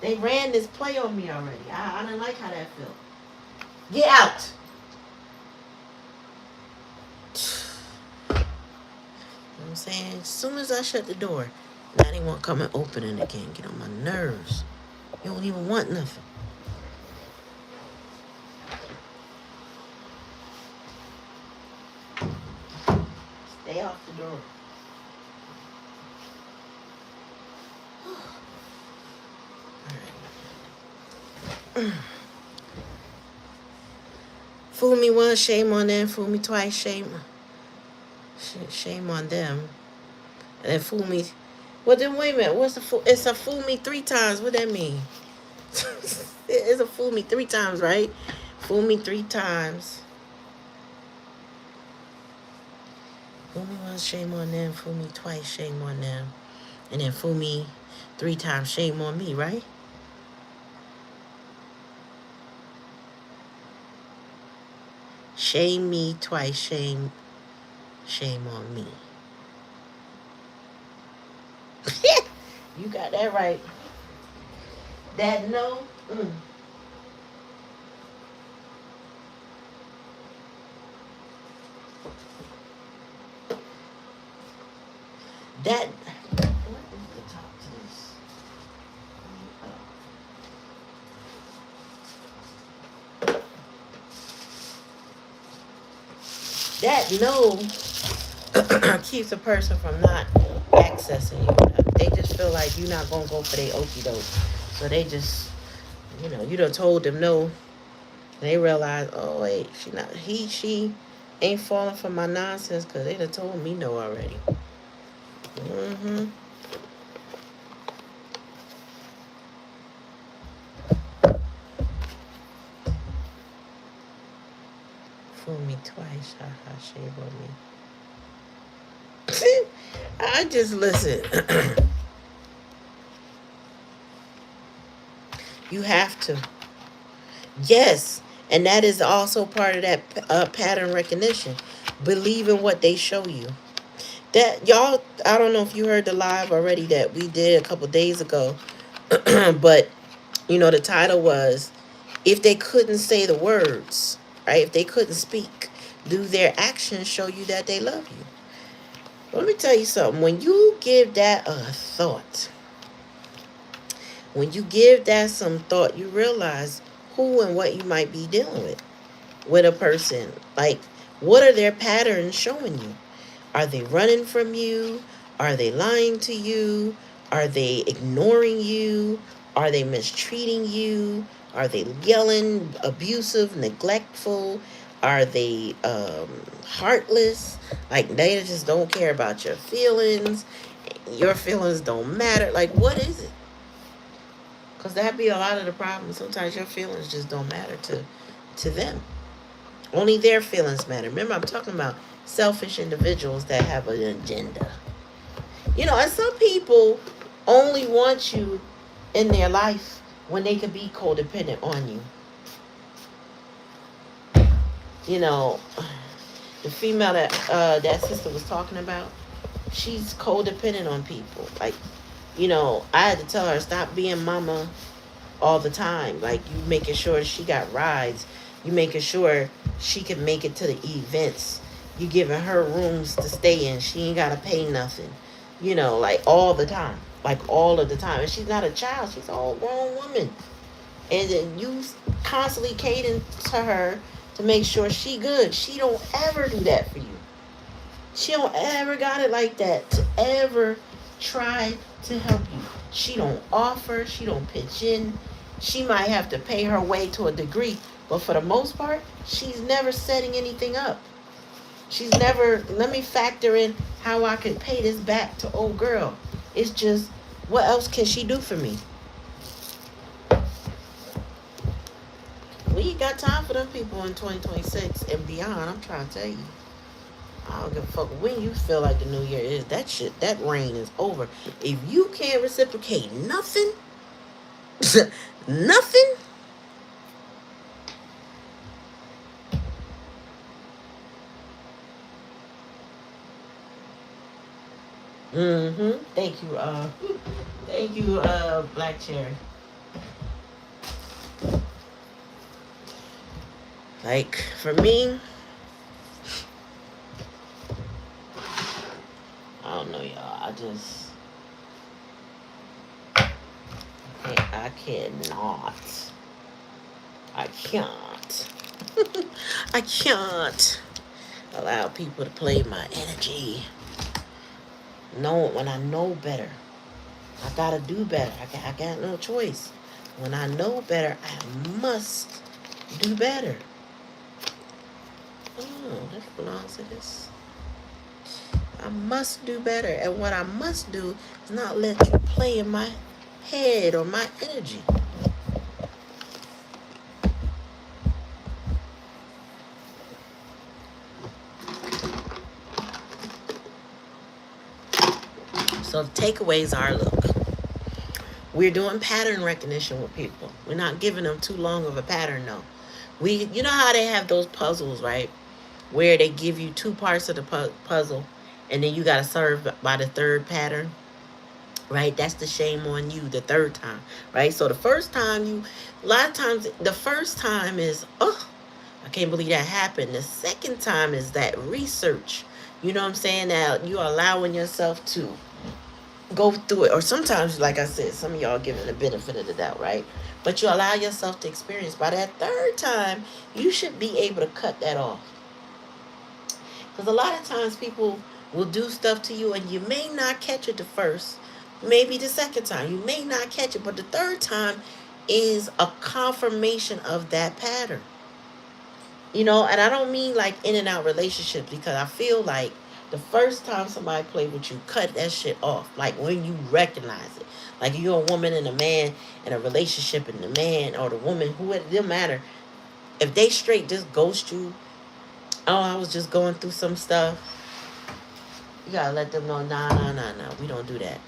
they ran this play on me already. I didn't like how that felt. Get out. You know what I'm saying? As soon as I shut the door, now they won't come and open it again. Get on my nerves. You don't even want nothing. Stay off the door. Fool me once, shame on them. Fool me twice, shame on them. And then fool me. Well, then wait a minute. What's the fool? It's a fool me 3 times. What that mean? It's a fool me 3 times, right? Fool me 3 times. Fool me once, shame on them. Fool me twice, shame on them. And then fool me 3 times, shame on me, right? Shame me twice, shame on me. You got that right. That no. That. What is the top to this? That no keeps a person from not accessing you. They just feel like you're not gonna go for their okie doke. So they just, you done told them no. They realize, oh wait, she ain't falling for my nonsense because they done told me no already. Fool me twice, shame on me. I just listen. You have to. Yes. And that is also part of that pattern recognition. Believe in what they show you. That y'all, I don't know if you heard the live already that we did a couple days ago. But, the title was, if they couldn't say the words, right? If they couldn't speak, do their actions show you that they love you? Let me tell you something. When you give that a thought, when you give that some thought, you realize who and what you might be dealing with a person. Like, what are their patterns showing you? Are they running from you? Are they lying to you? Are they ignoring you? Are they mistreating you? Are they yelling, abusive, neglectful? Are they heartless? Like, they just don't care about your feelings. Your feelings don't matter. Like, what is it? Because that'd be a lot of the problem. Sometimes your feelings just don't matter to them. Only their feelings matter. Remember, I'm talking about selfish individuals that have an agenda. And some people only want you in their life when they could be codependent on you. The female that sister was talking about, she's codependent on people. Like, I had to tell her, stop being mama all the time. Like, you making sure she got rides. You making sure she can make it to the events. You giving her rooms to stay in. She ain't got to pay nothing. Like, all the time. Like, all of the time. And she's not a child. She's an old grown woman. And then you constantly catering to her to make sure she good. She don't ever do that for you. She don't ever got it like that to ever try to help you. She don't offer. She don't pitch in. She might have to pay her way to a degree. But for the most part, she's never setting anything up. She's never, let me factor in how I could pay this back to old girl. It's just, what else can she do for me? We ain't got time for them people in 2026 and beyond. I'm trying to tell you. I don't give a fuck when you feel like the new year is. That shit, that reign is over. If you can't reciprocate nothing, nothing. Thank you, Black Cherry. Like, for me, I don't know, y'all. I cannot. I can't. I can't allow people to play my energy. Know when I know better. I gotta do better. I got no choice. When I know better, I must do better. Oh, that belongs to this. I must do better. And what I must do is not let you play in my head or my energy. So the takeaways are, look, we're doing pattern recognition with people. We're not giving them too long of a pattern, though. You know how they have those puzzles, right? Where they give you two parts of the puzzle, and then you got to serve by the third pattern, right? That's the shame on you the third time, right? So the first time a lot of times, the first time is, oh, I can't believe that happened. The second time is that research. You know what I'm saying? That you're allowing yourself to go through it. Or sometimes, like I said, some of y'all giving the benefit of the doubt, right? But you allow yourself to experience. By that third time, you should be able to cut that off. Because a lot of times people will do stuff to you and you may not catch it the first, maybe the second time. You may not catch it, but the third time is a confirmation of that pattern. You know, and I don't mean like in and out relationships, because I feel like the first time somebody played with you, cut that shit off. Like when you recognize it. Like you're a woman and a man in a relationship, and the man or the woman, who it doesn't matter. If they straight just ghost you, oh, I was just going through some stuff. You gotta let them know, nah, we don't do that.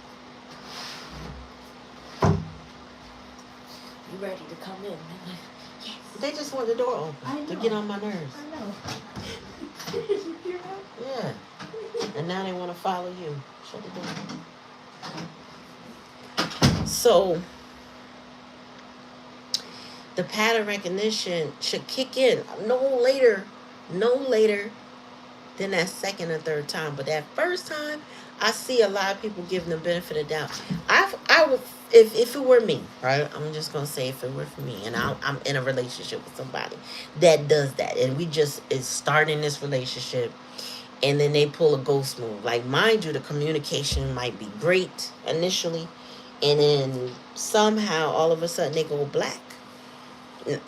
You ready to come in? Yes. They just want the door open to get on my nerves. I know. Yeah. And now they want to follow you. Shut the door. So, the pattern recognition should kick in no later than that second or third time. But that first time, I see a lot of people giving the benefit of doubt. I would, if it were me, right? I'm just gonna say if it were for me, and I'm in a relationship with somebody that does that, and we just is starting this relationship, and then they pull a ghost move. Like, mind you, the communication might be great initially, and then somehow all of a sudden they go black.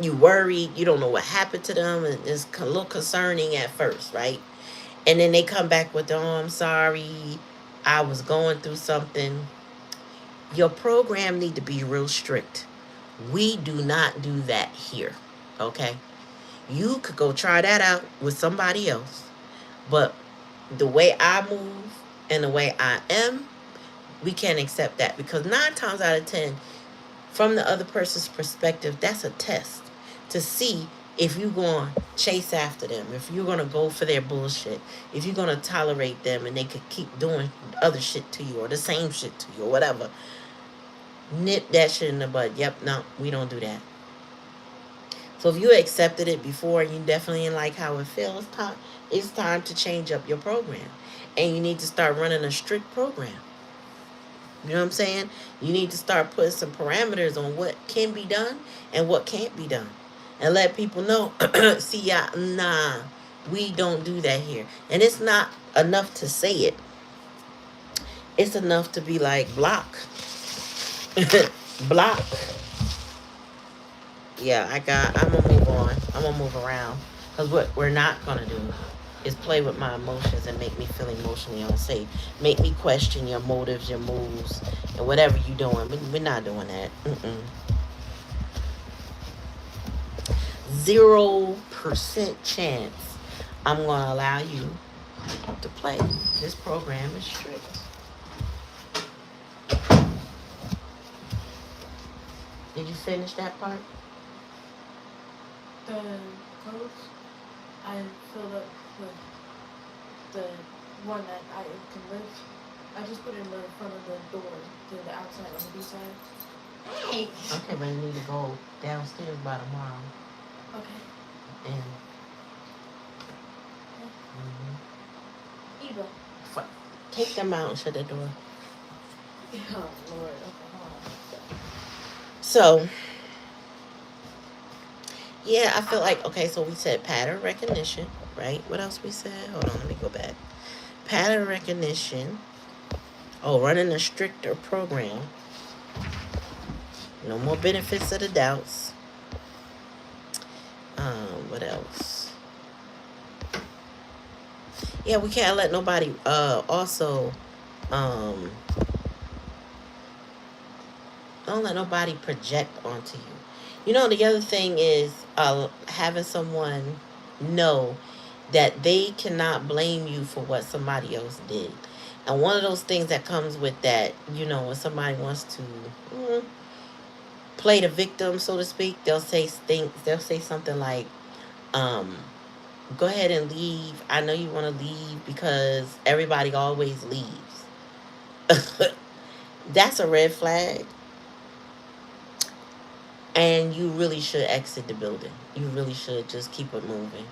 You worry, you don't know what happened to them, and it's a little concerning at first, right? And then they come back with, oh, I'm sorry, I was going through something. Your program need to be real strict. We do not do that here, okay? You could go try that out with somebody else, but the way I move and the way I am, we can't accept that, because 9 times out of 10, from the other person's perspective, that's a test to see if you're going to chase after them, if you're going to go for their bullshit, if you're going to tolerate them and they could keep doing other shit to you or the same shit to you or whatever. Nip that shit in the bud. Yep, no, we don't do that. So if you accepted it before and you definitely didn't like how it feels, it's time to change up your program. And you need to start running a strict program. You know what I'm saying? You need to start putting some parameters on what can be done and what can't be done. And let people know, see, nah, we don't do that here. And it's not enough to say it. It's enough to be like, block. Block. Yeah, I'm going to move on. I'm going to move around. Because what we're not going to do is play with my emotions and make me feel emotionally unsafe. Make me question your motives, your moves, and whatever you're doing. We're not doing that. 0% chance I'm going to allow you to play. This program is strict. Did you finish that part? The codes I filled up with the one that I can lift. I just put it in the front of the door to the outside on the B side. Thanks. Okay, but you need to go downstairs by tomorrow. Okay. And Eva. take them out and shut the door. Oh Lord. Okay, hold on. So, yeah, I feel like, okay, so we said pattern recognition, right? What else we said? Hold on, let me go back. Pattern recognition. Oh, running a stricter program. No more benefits of the doubts. What else? Yeah, we can't let nobody also don't let nobody project onto you. You know, the other thing is having someone know that they cannot blame you for what somebody else did. And one of those things that comes with that, you know, when somebody wants to play the victim, so to speak, they'll say something like, go ahead and leave. I know you want to leave because everybody always leaves. That's a red flag. And you really should exit the building. You really should just keep it moving.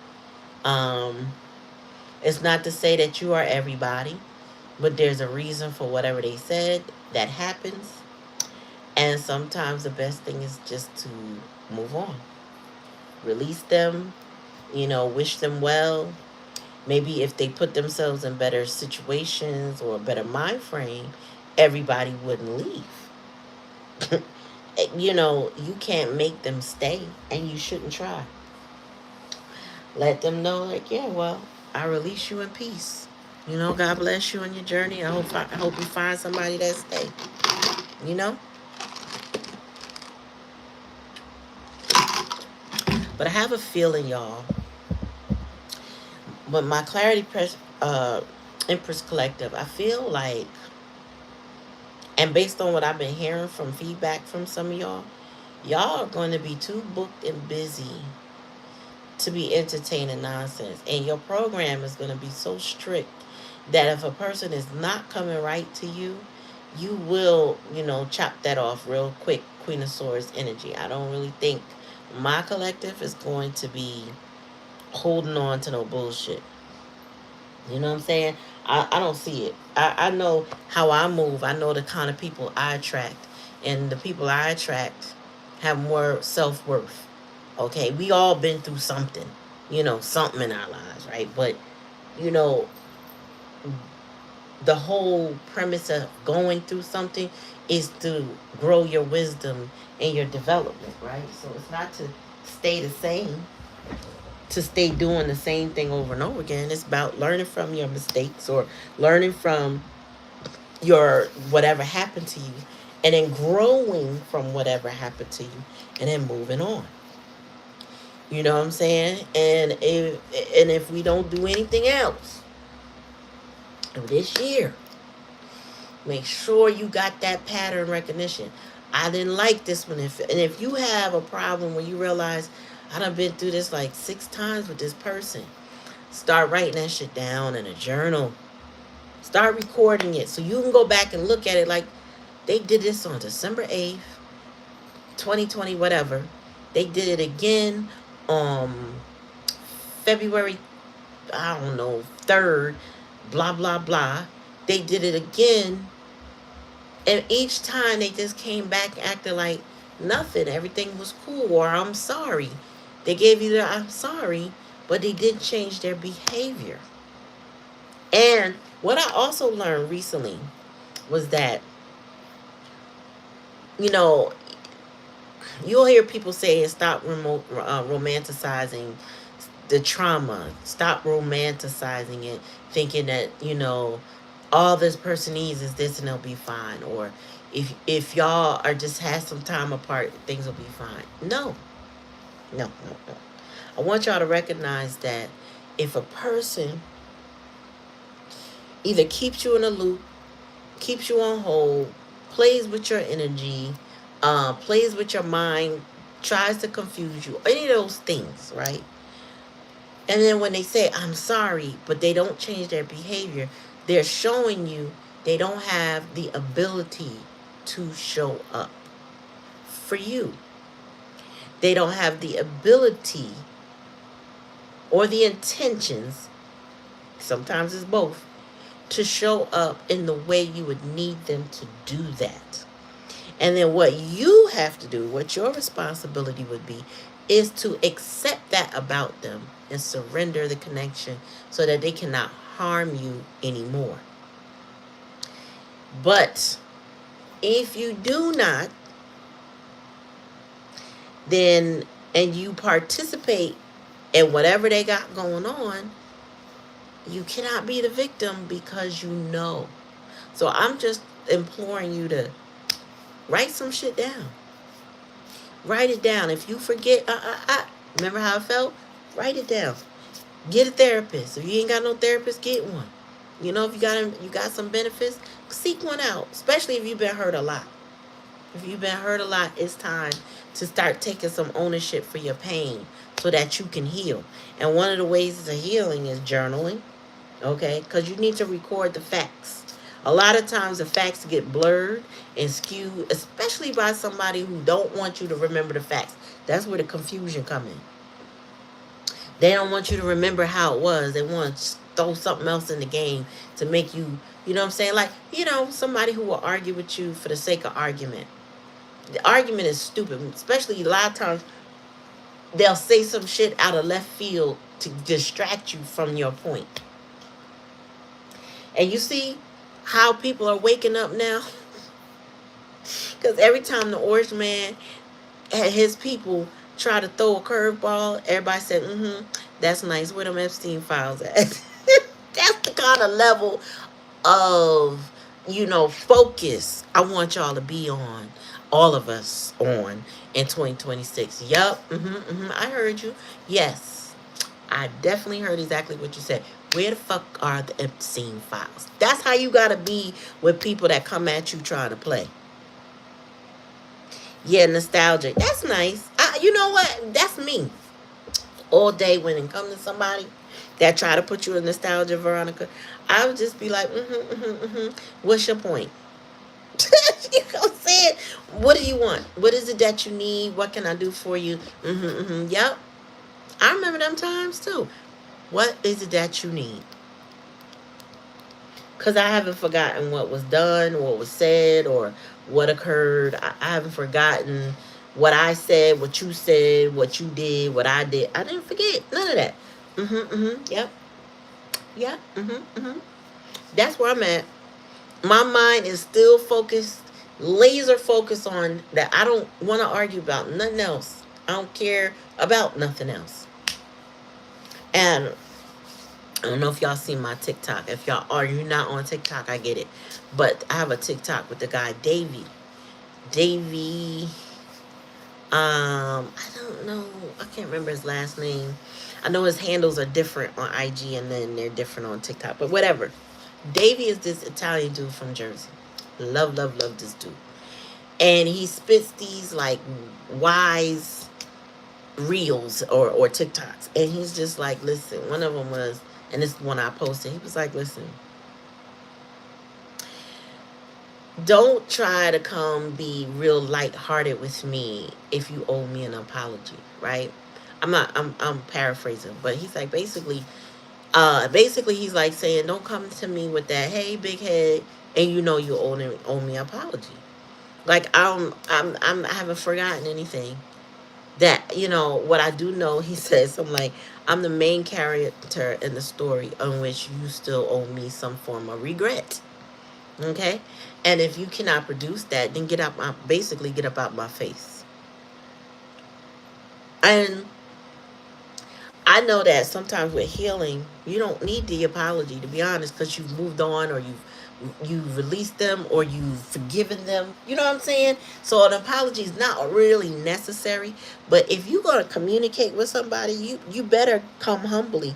It's not to say that you are everybody, but there's a reason for whatever they said that happens. And sometimes the best thing is just to move on. Release them, you know, wish them well. Maybe if they put themselves in better situations or a better mind frame, everybody wouldn't leave. You know, you can't make them stay, and you shouldn't try. Let them know, like, yeah, well, I release you in peace. You know, God bless you on your journey. I hope you find somebody that stay. You know? But I have a feeling, y'all. But my Empress Collective, I feel like, and based on what I've been hearing from feedback from some of y'all are going to be too booked and busy to be entertaining nonsense. And your program is going to be so strict that if a person is not coming right to you, you will, you know, chop that off real quick. Queen of Swords energy. I don't really think my collective is going to be holding on to no bullshit. You know what I'm saying? I don't see it. I know how I move. I know the kind of people I attract. And the people I attract have more self-worth. Okay? We all been through something. You know, something in our lives, right? But, you know, the whole premise of going through something is to grow your wisdom and your development, right? So it's not to stay the same, to stay doing the same thing over and over again. It's about learning from your mistakes or learning from your whatever happened to you and then growing from whatever happened to you and then moving on. You know what I'm saying? And if we don't do anything else this year, make sure you got that pattern recognition. I didn't like this one. If you have a problem where you realize I done been through this like 6 times with this person, start writing that shit down in a journal. Start recording it so you can go back and look at it like they did this on December 8th, 2020, whatever. They did it again on February, I don't know, 3rd, blah, blah, blah. They did it again. And each time they just came back acting like nothing. Everything was cool or I'm sorry. They gave you the I'm sorry, but they didn't change their behavior. And what I also learned recently was that, you know, you'll hear people say stop romanticizing the trauma. Stop romanticizing it, thinking that, you know, all this person needs is this and they'll be fine. Or if y'all are just had some time apart, things will be fine. No. No, no, no. I want y'all to recognize that if a person either keeps you in a loop, keeps you on hold, plays with your energy, plays with your mind, tries to confuse you, any of those things, right? And then when they say, I'm sorry, but they don't change their behavior, they're showing you they don't have the ability to show up for you. They don't have the ability or the intentions, sometimes it's both, to show up in the way you would need them to do that. And then what you have to do, what your responsibility would be, is to accept that about them and surrender the connection so that they cannot harm you anymore. But if you do not, then and you participate in whatever they got going on, you cannot be the victim because you know. So I'm just imploring you to write some shit down. Write it down. If you forget, remember how I felt? Write it down. Get a therapist. If you ain't got no therapist, get one. You know, if you got some benefits, seek one out. Especially if you've been hurt a lot. If you've been hurt a lot, it's time to start taking some ownership for your pain so that you can heal. And one of the ways of healing is journaling. Okay, because you need to record the facts. A lot of times the facts get blurred and skewed, especially by somebody who don't want you to remember the facts. That's where the confusion comes in. They don't want you to remember how it was. They want to throw something else in the game to make you, you know what I'm saying? Like, somebody who will argue with you for the sake of argument. The argument is stupid, especially a lot of times they'll say some shit out of left field to distract you from your point. And you see how people are waking up now? Because every time the Orange Man and his people try to throw a curveball, everybody said, that's nice. Where them Epstein files at? That's the kind of level of, focus I want y'all to be on. All of us on in 2026. Yup. I heard you. Yes. I definitely heard exactly what you said. Where the fuck are the Epstein files? That's how you gotta be with people that come at you trying to play. Yeah, nostalgic. That's nice. You know what? That's me. All day when it comes to somebody that try to put you in nostalgia, Veronica, I would just be like, what's your point? You know what I'm saying? What do you want? What is it that you need? What can I do for you? Yep. I remember them times too. What is it that you need? Because I haven't forgotten what was done, what was said, or what occurred. I haven't forgotten what I said, what you said, what you did, what I did. I didn't forget none of that. Yep. Yep. That's where I'm at. My mind is still focused, laser focused on that. I don't want to argue about nothing else. I don't care about nothing else. And I don't know if y'all see my TikTok. If y'all are you not on TikTok, I get it. But I have a TikTok with the guy Davey. I don't know. I can't remember his last name. I know his handles are different on IG and then they're different on TikTok. But whatever. Davey is this Italian dude from Jersey. Love this dude. And he spits these like wise reels or TikToks. And he's just like, listen, one of them was, and this is one I posted, he was like, listen, don't try to come be real lighthearted with me if you owe me an apology, right? I'm paraphrasing, but he's like basically he's like saying, don't come to me with that, hey, big head, and you owe me an apology. Like I haven't forgotten anything. That, what I do know, he says, I'm like, I'm the main character in the story on which you still owe me some form of regret. Okay? And if you cannot produce that, then get up out my face. And I know that sometimes with healing, you don't need the apology, to be honest, because you've moved on or you've you've released them or you've forgiven them. You know what I'm saying? So an apology is not really necessary. But if you're gonna communicate with somebody, you better come humbly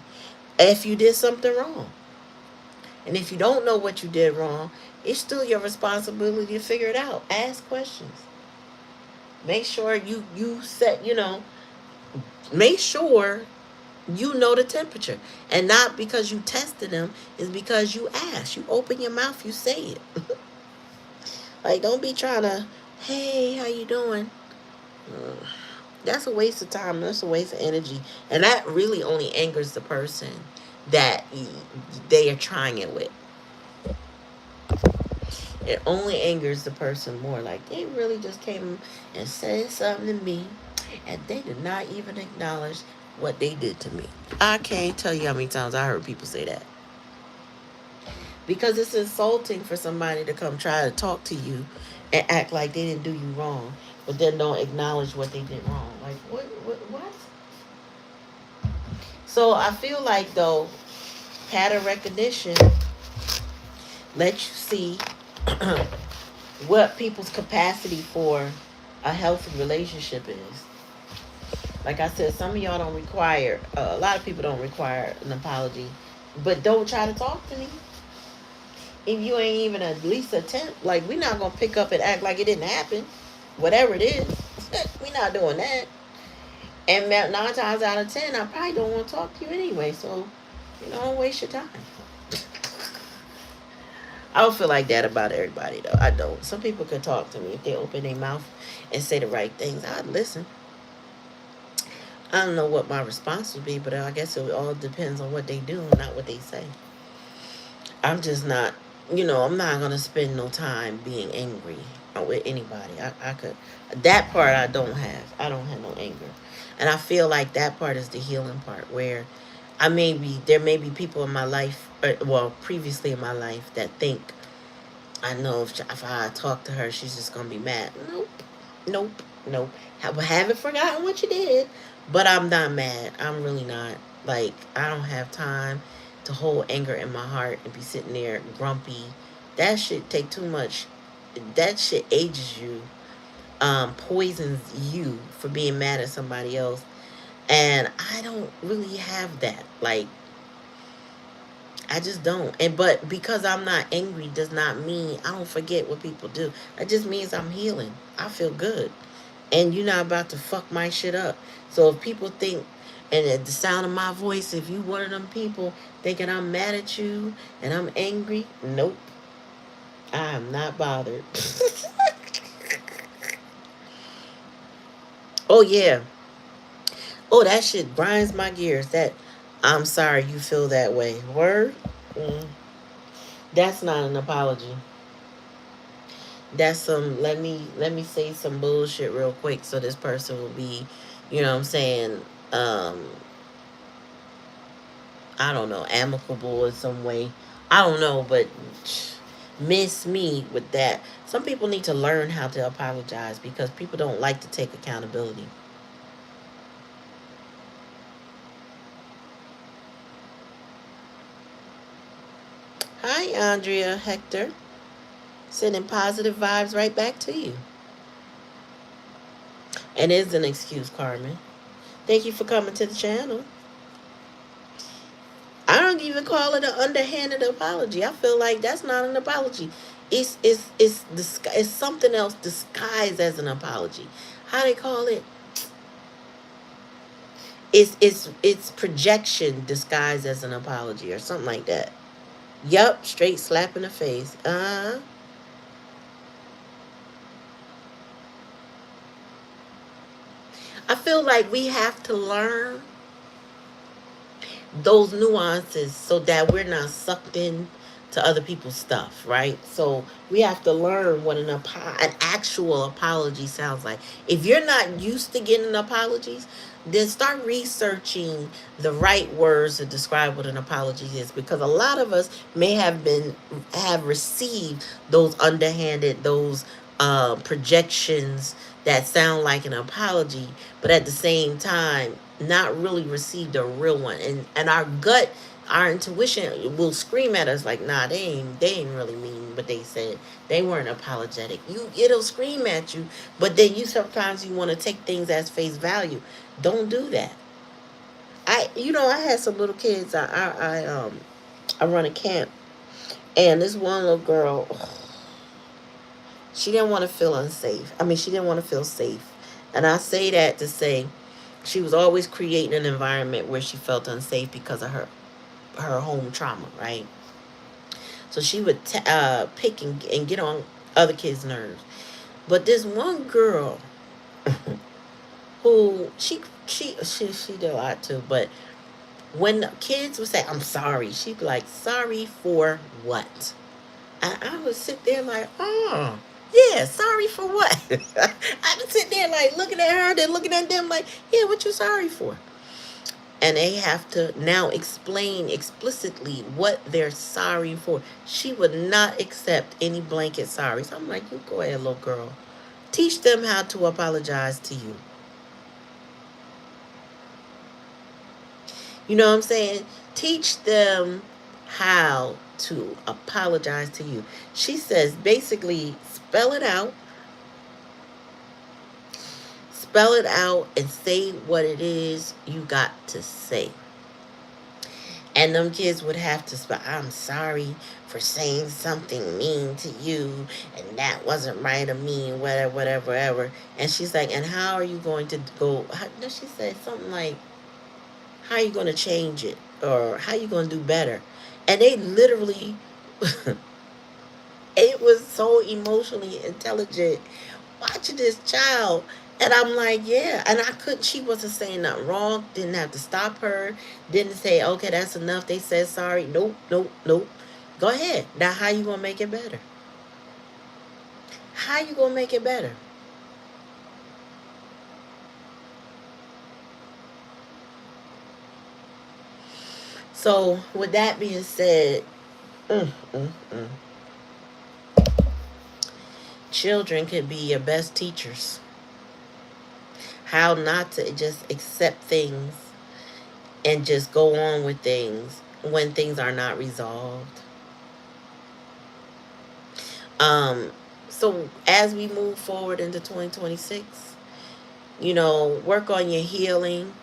if you did something wrong. And if you don't know what you did wrong, it's still your responsibility to figure it out. Ask questions. Make sure you set, make sure you know the temperature. And not because you tested them, is because you ask. You open your mouth, you say it. Like, don't be trying to, hey, how you doing? That's a waste of time. That's a waste of energy. And that really only angers the person that they are trying it with. It only angers the person more. Like, they really just came and said something to me, and they did not even acknowledge what they did to me. I can't tell you how many times I heard people say that. Because it's insulting for somebody to come try to talk to you and act like they didn't do you wrong, but then don't acknowledge what they did wrong. Like, what? So I feel like, though, pattern recognition lets you see what people's capacity for a healthy relationship is. Like I said, some of y'all don't require, a lot of people don't require an apology, but don't try to talk to me. If you ain't even at least attempt, like, we're not going to pick up and act like it didn't happen. Whatever it is, we're not doing that. And 9 times out of 10, I probably don't want to talk to you anyway, so, don't waste your time. I don't feel like that about everybody, though. I don't. Some people could talk to me if they open their mouth and say the right things. I'd listen. I don't know what my response would be, but I guess it all depends on what they do, not what they say. I'm just not, I'm not going to spend no time being angry with anybody. I could, that part I don't have. I don't have no anger. And I feel like that part is the healing part, where there may be people in my life, previously in my life, that think, I know if I talk to her, she's just going to be mad. Nope. Nope. Nope. I haven't forgotten what you did, but I'm not mad. I'm really not. Like, I don't have time to hold anger in my heart and be sitting there grumpy. That shit take too much. That shit ages you, poisons you for being mad at somebody else. And I don't really have that. Like, I just don't. But because I'm not angry does not mean I don't forget what people do. That just means I'm healing. I feel good. And you're not about to fuck my shit up. So if people think, and at the sound of my voice, if you one of them people thinking I'm mad at you and I'm angry, nope. I am not bothered. Oh, yeah. Oh, that shit grinds my gears. That, I'm sorry you feel that way. Word? That's not an apology. That's some, let me say some bullshit real quick so this person will be, you know what I'm saying, I don't know, amicable in some way. I don't know, but miss me with that. Some people need to learn how to apologize because people don't like to take accountability. Hi, Andrea Hector. Sending positive vibes right back to you. And it is an excuse, Carmen. Thank you for coming to the channel. I don't even call it an underhanded apology. I feel like that's not an apology. It's something else disguised as an apology. How they call it? It's projection disguised as an apology or something like that. Yup, straight slap in the face. I feel like we have to learn those nuances so that we're not sucked in to other people's stuff, right? So we have to learn what an actual apology sounds like. If you're not used to getting apologies, then start researching the right words to describe what an apology is, because a lot of us may have received those underhanded, those projections that sound like an apology, but at the same time not really received a real one. And our gut, our intuition will scream at us like, nah, they ain't really mean what they said. They weren't apologetic. It'll scream at you, but then you sometimes you want to take things as face value. Don't do that. I had some little kids. I run a camp, and this one little girl, she didn't want to feel unsafe. I mean, she didn't want to feel safe, and I say that to say she was always creating an environment where she felt unsafe because of her home trauma, right? So she would pick and get on other kids' nerves. But this one girl, who she did a lot too. But when the kids would say, "I'm sorry," she'd be like, "Sorry for what?" And I would sit there like, "Oh, yeah, sorry for what?" I would sit there like looking at her, then looking at them like, "Yeah, what you sorry for?" And they have to now explain explicitly what they're sorry for. She would not accept any blanket sorry. So I'm like, you go ahead, little girl. Teach them how to apologize to you. You know what I'm saying? Teach them how to apologize to you. She says basically spell it out. Spell it out and say what it is you got to say. And them kids would have to spell, "I'm sorry for saying something mean to you, and that wasn't right of me, whatever, whatever, whatever." And she's like, "And how are you going to go?" No, she said something like, "How are you going to change it? Or how are you going to do better?" And they literally, it was so emotionally intelligent watching this child. And I'm like, yeah. And I couldn't, she wasn't saying nothing wrong. Didn't have to stop her. Didn't say, okay, that's enough. They said sorry. Nope, nope, nope. Go ahead. Now, how you going to make it better? How you going to make it better? So, with that being said, mm, mm, mm. Children could be your best teachers. How not to just accept things and just go on with things when things are not resolved. Um, so as we move forward into 2026, work on your healing.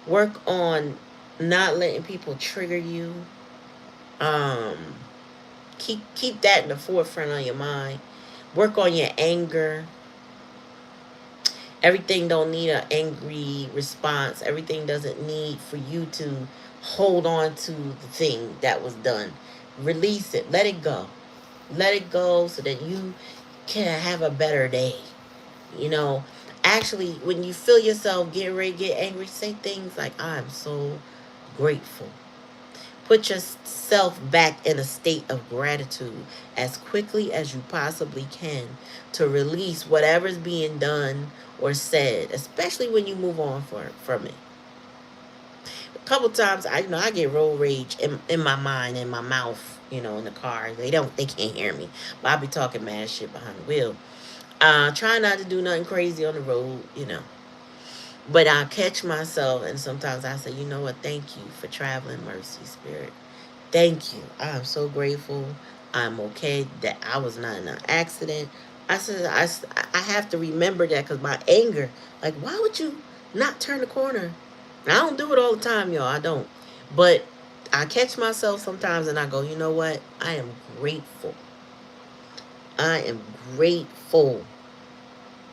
Work on not letting people trigger you. Um, keep that in the forefront of your mind. Work on your anger. Everything don't need an angry response. Everything doesn't need for you to hold on to the thing that was done. Release it. Let it go. Let it go so that you can have a better day. You know, actually, when you feel yourself getting ready to get angry, say things like, "I'm so grateful." Put yourself back in a state of gratitude as quickly as you possibly can to release whatever's being done or said, especially when you move on from it. A couple times, I get road rage in my mind, in my mouth, in the car. They can't hear me, but I be talking mad shit behind the wheel. Try not to do nothing crazy on the road. But I catch myself, and sometimes I say, you know what? Thank you for traveling mercy, Spirit. Thank you. I'm so grateful. I'm okay that I was not in an accident. I said, I have to remember that because my anger, like, why would you not turn the corner? I don't do it all the time, y'all. I don't. But I catch myself sometimes and I go, you know what? I am grateful. I am grateful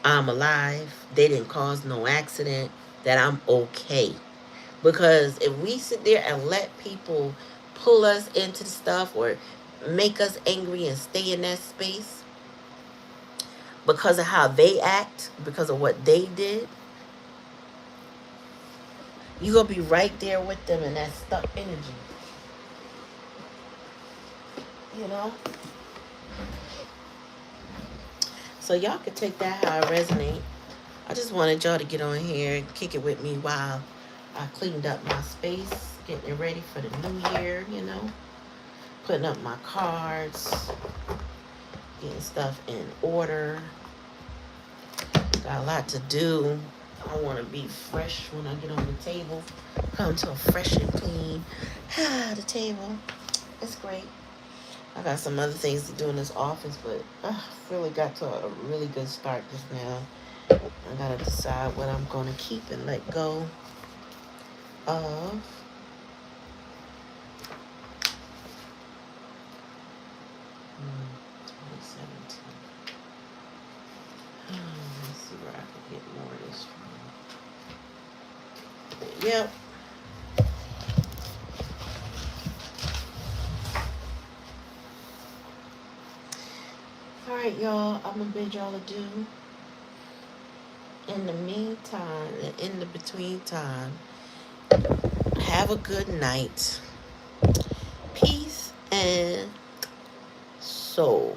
I'm alive. They didn't cause no accident. That I'm okay. Because if we sit there and let people pull us into stuff or make us angry and stay in that space because of how they act, because of what they did, you're going to be right there with them in that stuck energy. You know? So y'all can take that how it resonates. I just wanted y'all to get on here and kick it with me while I cleaned up my space, getting it ready for the new year. Putting up my cards, getting stuff in order. Got a lot to do. I want to be fresh when I get on the table. Come to a fresh and clean. The table. It's great. I got some other things to do in this office, but really got to a really good start just now. I gotta decide what I'm gonna keep and let go of. 2017. Let's see where I can get more of this from. Yep. Alright, y'all. I'm gonna bid y'all adieu. In the meantime, in the between time, have a good night. Peace and soul.